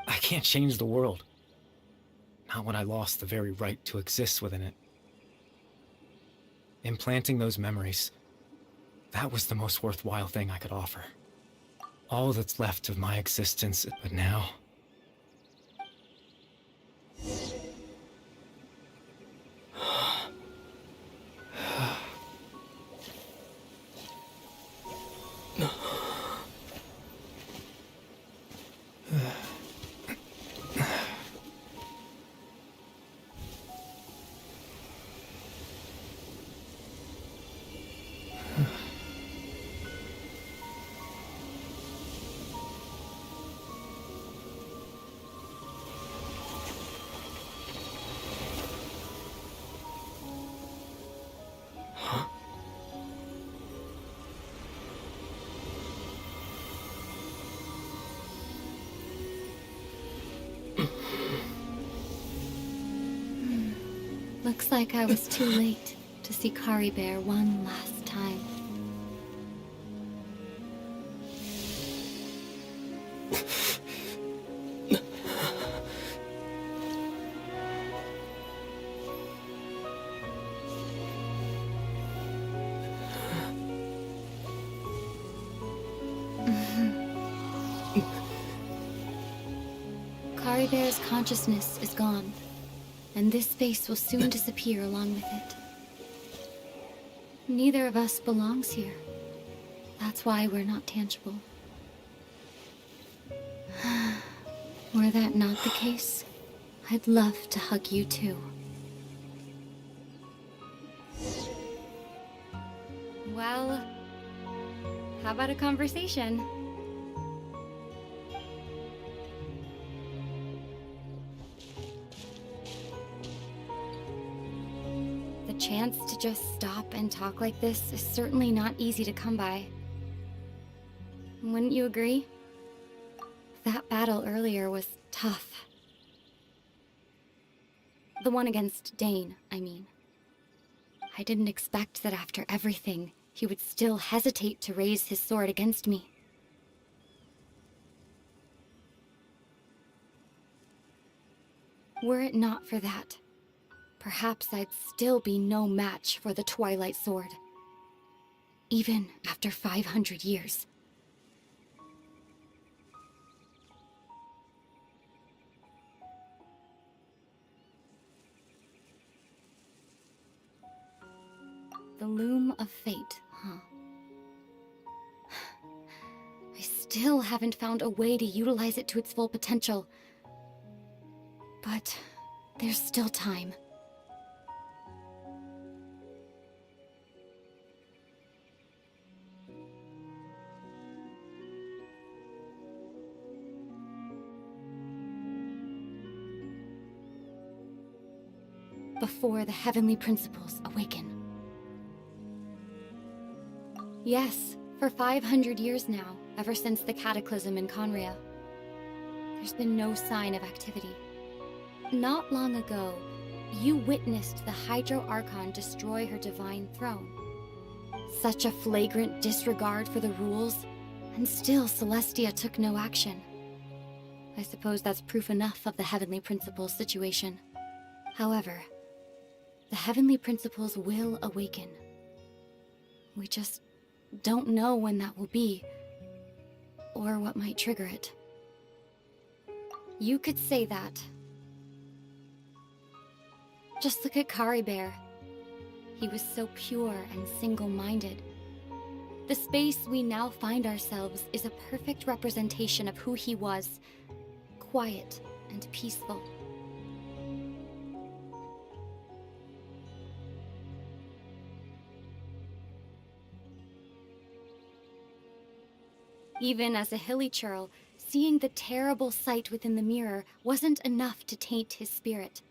I can't change the world. Not when I lost the very right to exist within it. Implanting those memories, that was the most worthwhile thing I could offer. All that's left of my existence, but now... Looks like I was too late to see Kari Bear one last time. Karibear's consciousness is gone, and this space will soon disappear along with it. Neither of us belongs here. That's why we're not tangible. Were that not the case, I'd love to hug you too. Well, how about a conversation? The chance to just stop and talk like this is certainly not easy to come by. Wouldn't you agree? That battle earlier was tough. The one against Dane, I mean. I didn't expect that after everything, he would still hesitate to raise his sword against me. Were it not for that, perhaps I'd still be no match for the Twilight Sword. Even after 500 years. The loom of fate, huh? I still haven't found a way to utilize it to its full potential. But there's still time. Before the heavenly principles awaken. Yes, for 500 years now, ever since the cataclysm in Conria. There's been no sign of activity. Not long ago, you witnessed the Hydro Arcon destroy her divine throne. Such a flagrant disregard for the rules, and still Celestia took no action. I suppose that's proof enough of the Heavenly Principles situation. However, the Heavenly Principles will awaken. We just don't know when that will be, or what might trigger it. You could say that. Just look at Karibear. He was so pure and single-minded. The space we now find ourselves is a perfect representation of who he was. Quiet and peaceful. Even as a hilly churl, seeing the terrible sight within the mirror wasn't enough to taint his spirit.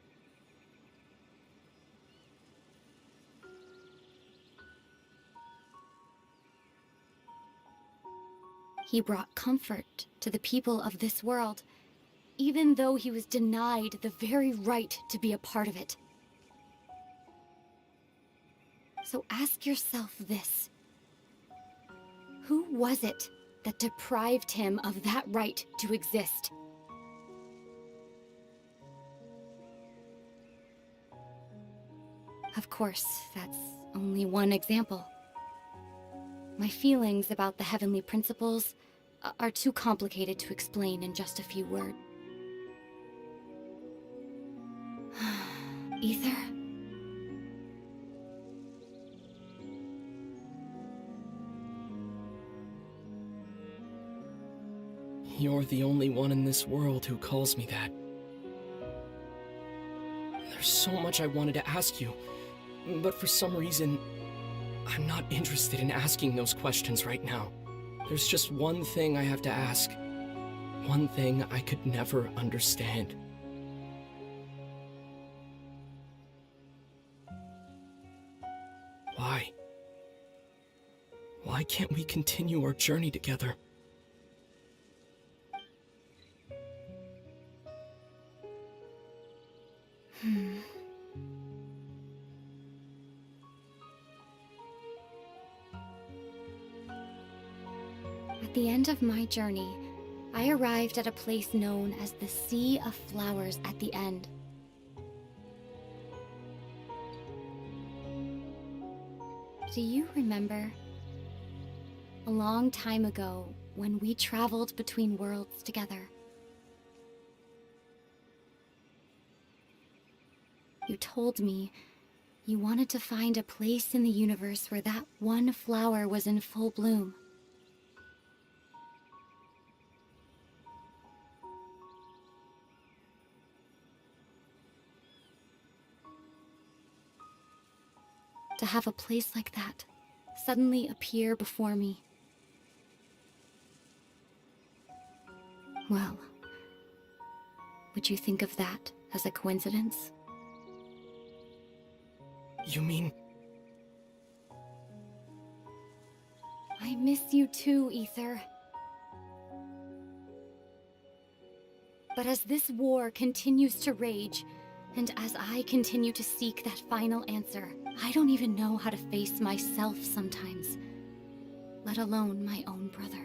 He brought comfort to the people of this world, even though he was denied the very right to be a part of it. So ask yourself this. Who was it that deprived him of that right to exist? Of course, that's only one example. My feelings about the Heavenly Principles are too complicated to explain in just a few words. Ether? You're the only one in this world who calls me that. There's so much I wanted to ask you, but for some reason, I'm not interested in asking those questions right now. There's just one thing I have to ask. One thing I could never understand. Why? Why can't we continue our journey together? At the end of my journey, I arrived at a place known as the Sea of Flowers at the End. Do you remember? A long time ago, when we traveled between worlds together. You told me you wanted to find a place in the universe where that one flower was in full bloom. To have a place like that suddenly appear before me. Well, would you think of that as a coincidence? You mean... I miss you too, Ether. But as this war continues to rage, and as I continue to seek that final answer, I don't even know how to face myself sometimes, let alone my own brother.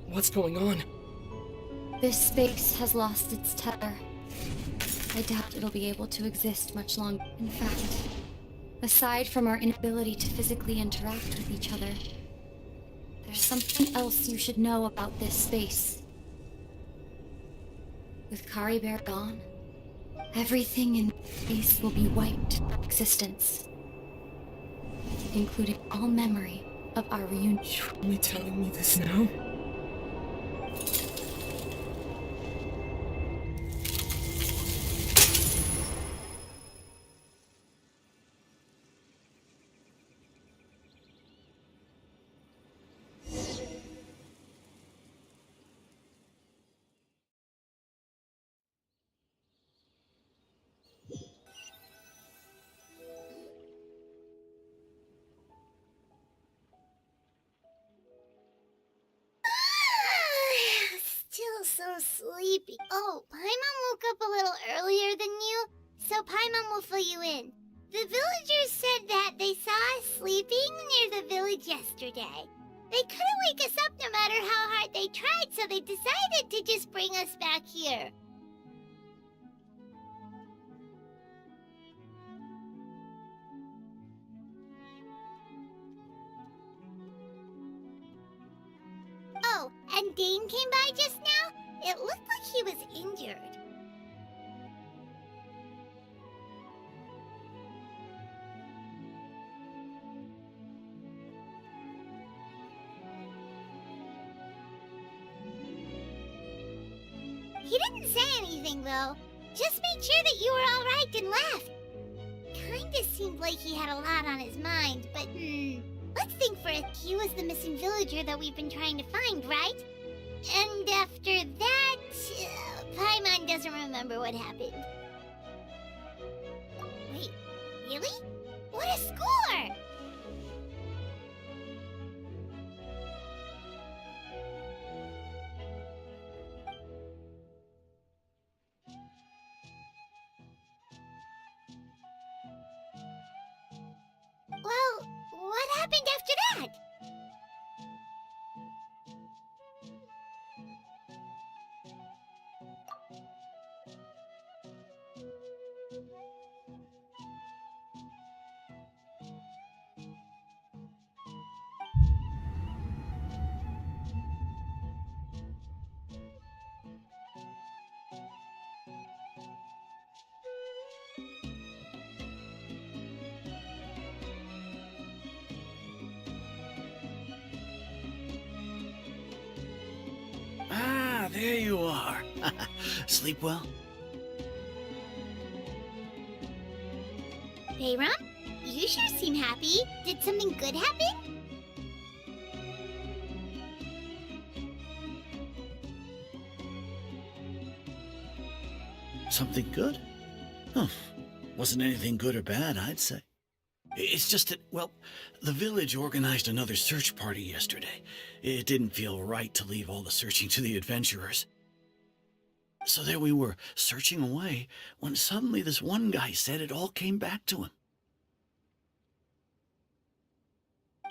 What's going on? This space has lost its tether. I doubt it'll be able to exist much longer. In fact, aside from our inability to physically interact with each other, there's something else you should know about this space. With Kari Bear gone, everything in space will be wiped from existence, including all memory of our reunion. You're only telling me this now? Still so sleepy. Oh, Paimon woke up a little earlier than you, so Paimon will fill you in. The villagers said that they saw us sleeping near the village yesterday. They couldn't wake us up no matter how hard they tried, so they decided to just bring us back here. Oh, and Dane came by just now? It looked like he was injured. He didn't say anything, though. Just made sure that you were all right and left. Kinda seemed like he had a lot on his mind, but let's think for it. He was the missing villager that we've been trying to find, right? And after that, Paimon doesn't remember what happened. Wait, really? What a score! Well, what happened after that? Ah, there you are. Sleep well? Bayram, you sure seem happy. Did something good happen? Something good? Huh. Wasn't anything good or bad, I'd say. It's just that, well, the village organized another search party yesterday. It didn't feel right to leave all the searching to the adventurers. So there we were, searching away, when suddenly this one guy said it all came back to him.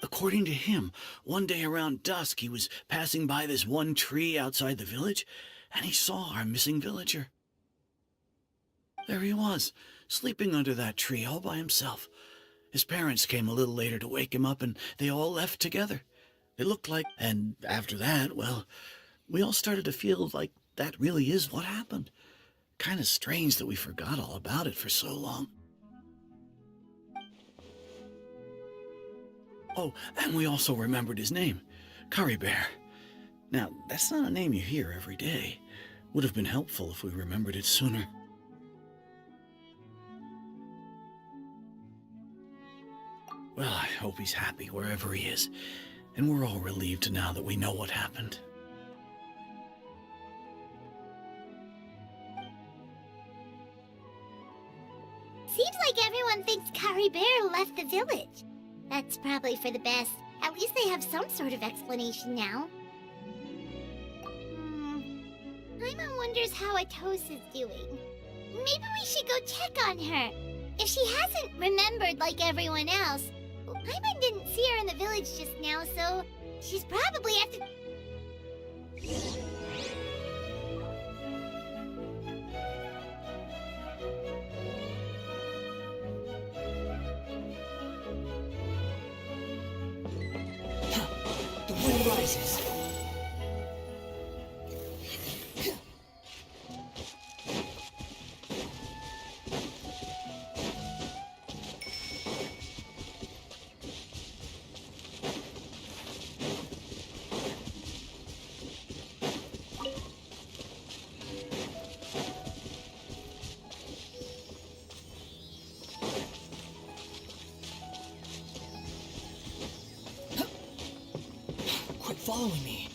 According to him, one day around dusk he was passing by this one tree outside the village, and he saw our missing villager. There he was, sleeping under that tree all by himself. His parents came a little later to wake him up, and they all left together. It looked like... And after that, well, we all started to feel like that really is what happened. Kind of strange that we forgot all about it for so long. Oh, and we also remembered his name, Curry Bear. Now, that's not a name you hear every day. Would have been helpful if we remembered it sooner. Well, I hope he's happy wherever he is, and we're all relieved now that we know what happened. Seems like everyone thinks Curry Bear left the village. That's probably for the best. At least they have some sort of explanation now. Paimon wonders how Atosa's doing. Maybe we should go check on her. If she hasn't remembered like everyone else, Paimon didn't see her in the village just now, so she's probably at the... The wind rises. Quit following me.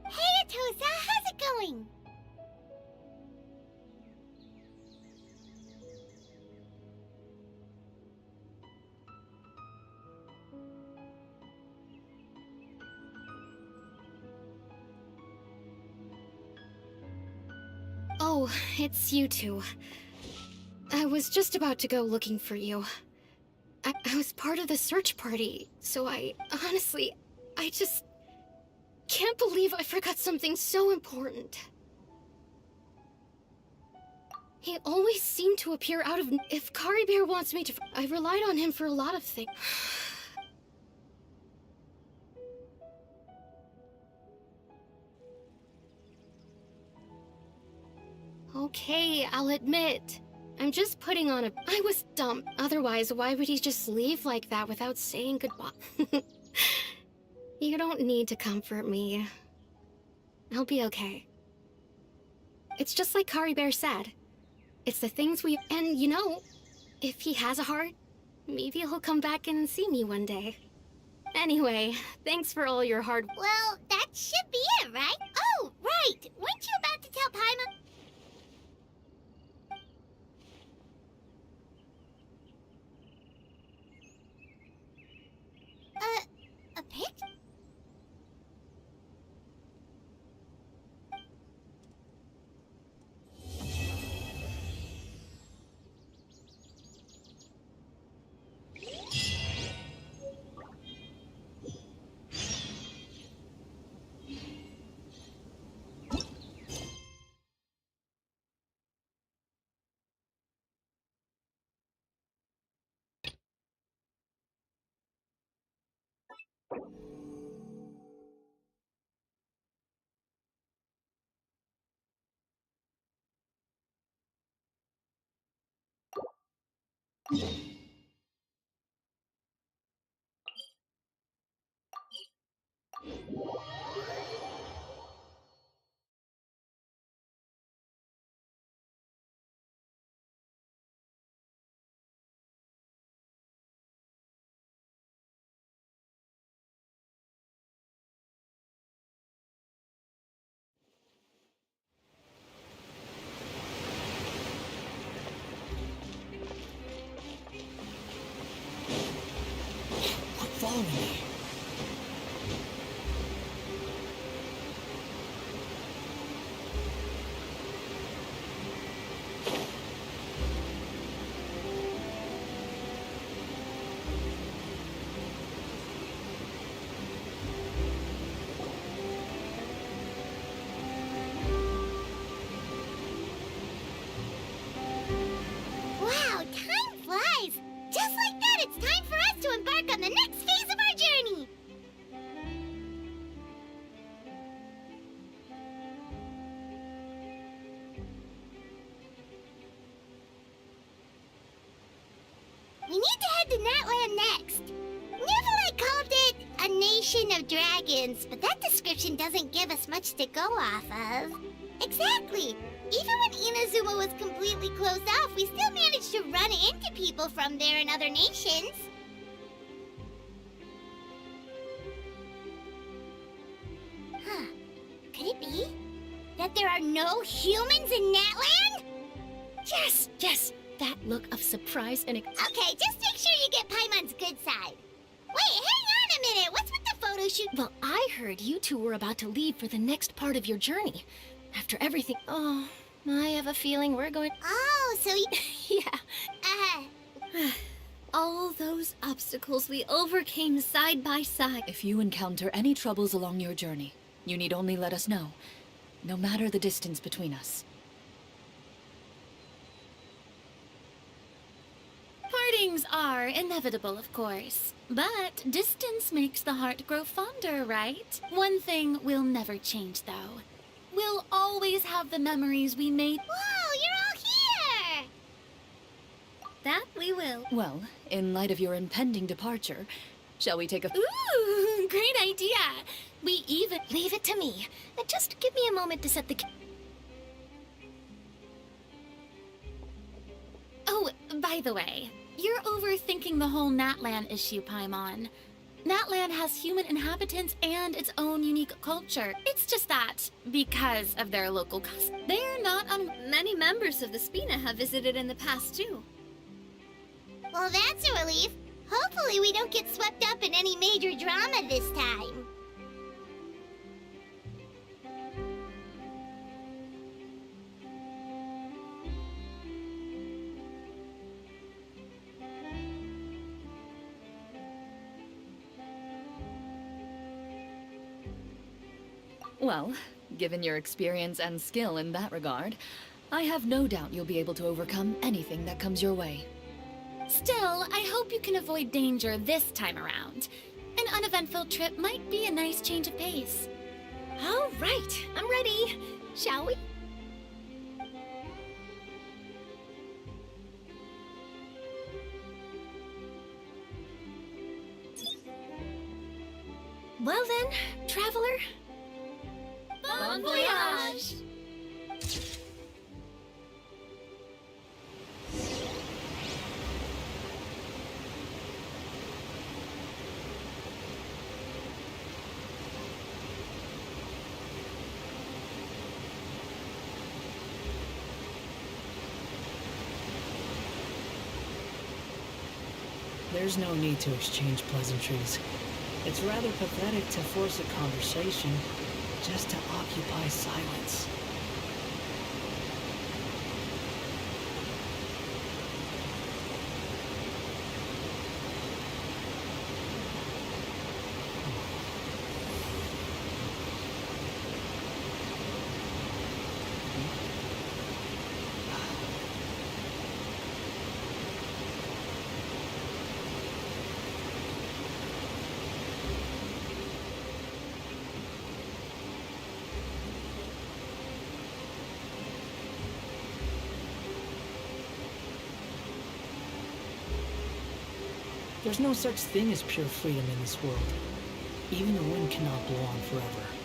Hey, Atosa, how's it going? Oh, it's you two. I was just about to go looking for you. I was part of the search party, so I just can't believe I forgot something so important. He always seemed to appear out of... If Curry Bear wants me to... I relied on him for a lot of things. Okay, I'll admit. I'm just putting on a... I was dumb. Otherwise, why would he just leave like that without saying goodbye? You don't need to comfort me. I'll be okay. It's just like Curry Bear said. It's the things we... And, you know, if he has a heart, maybe he'll come back and see me one day. Anyway, thanks for all your hard... Well, that should be it, right? Oh, right! Weren't you about to tell Paimon? A pic? Quit following me. it's time for us to embark on the next phase of our journey! We need to head to Natland next. Neverlight called it a nation of dragons, but that description doesn't give us much to go off of. Exactly! Even when Inazuma was completely closed off, we still managed to run into people from there in other nations. Huh. Could it be that there are no humans in Natland? Yes, yes, that look of surprise and Okay, just make sure you get Paimon's good side. Wait, hang on a minute. What's with the photo shoot? Well, I heard you two were about to leave for the next part of your journey. After everything... Oh, I have a feeling we're going... Oh, so you... Yeah. All those obstacles we overcame side by side. If you encounter any troubles along your journey, you need only let us know, no matter the distance between us. Partings are inevitable, of course. But distance makes the heart grow fonder, right? One thing will never change, though. We'll always have the memories we made. Whoa, you're all here! That we will. Well, in light of your impending departure, shall we take a... Ooh, great idea! We even... Leave it to me. Just give me a moment to set the... Oh, by the way, you're overthinking the whole Natland issue, Paimon. Natland has human inhabitants and its own unique culture. It's just that, because of their local customs, they're not on... Many members of the Spina have visited in the past, too. Well, that's a relief. Hopefully we don't get swept up in any major drama this time. Well, given your experience and skill in that regard, I have no doubt you'll be able to overcome anything that comes your way. Still, I hope you can avoid danger this time around. An uneventful trip might be a nice change of pace. All right, I'm ready. Shall we? Well then, traveler. Bon voyage! There's no need to exchange pleasantries. It's rather pathetic to force a conversation just to occupy silence. There's no such thing as pure freedom in this world. Even the wind cannot blow on forever.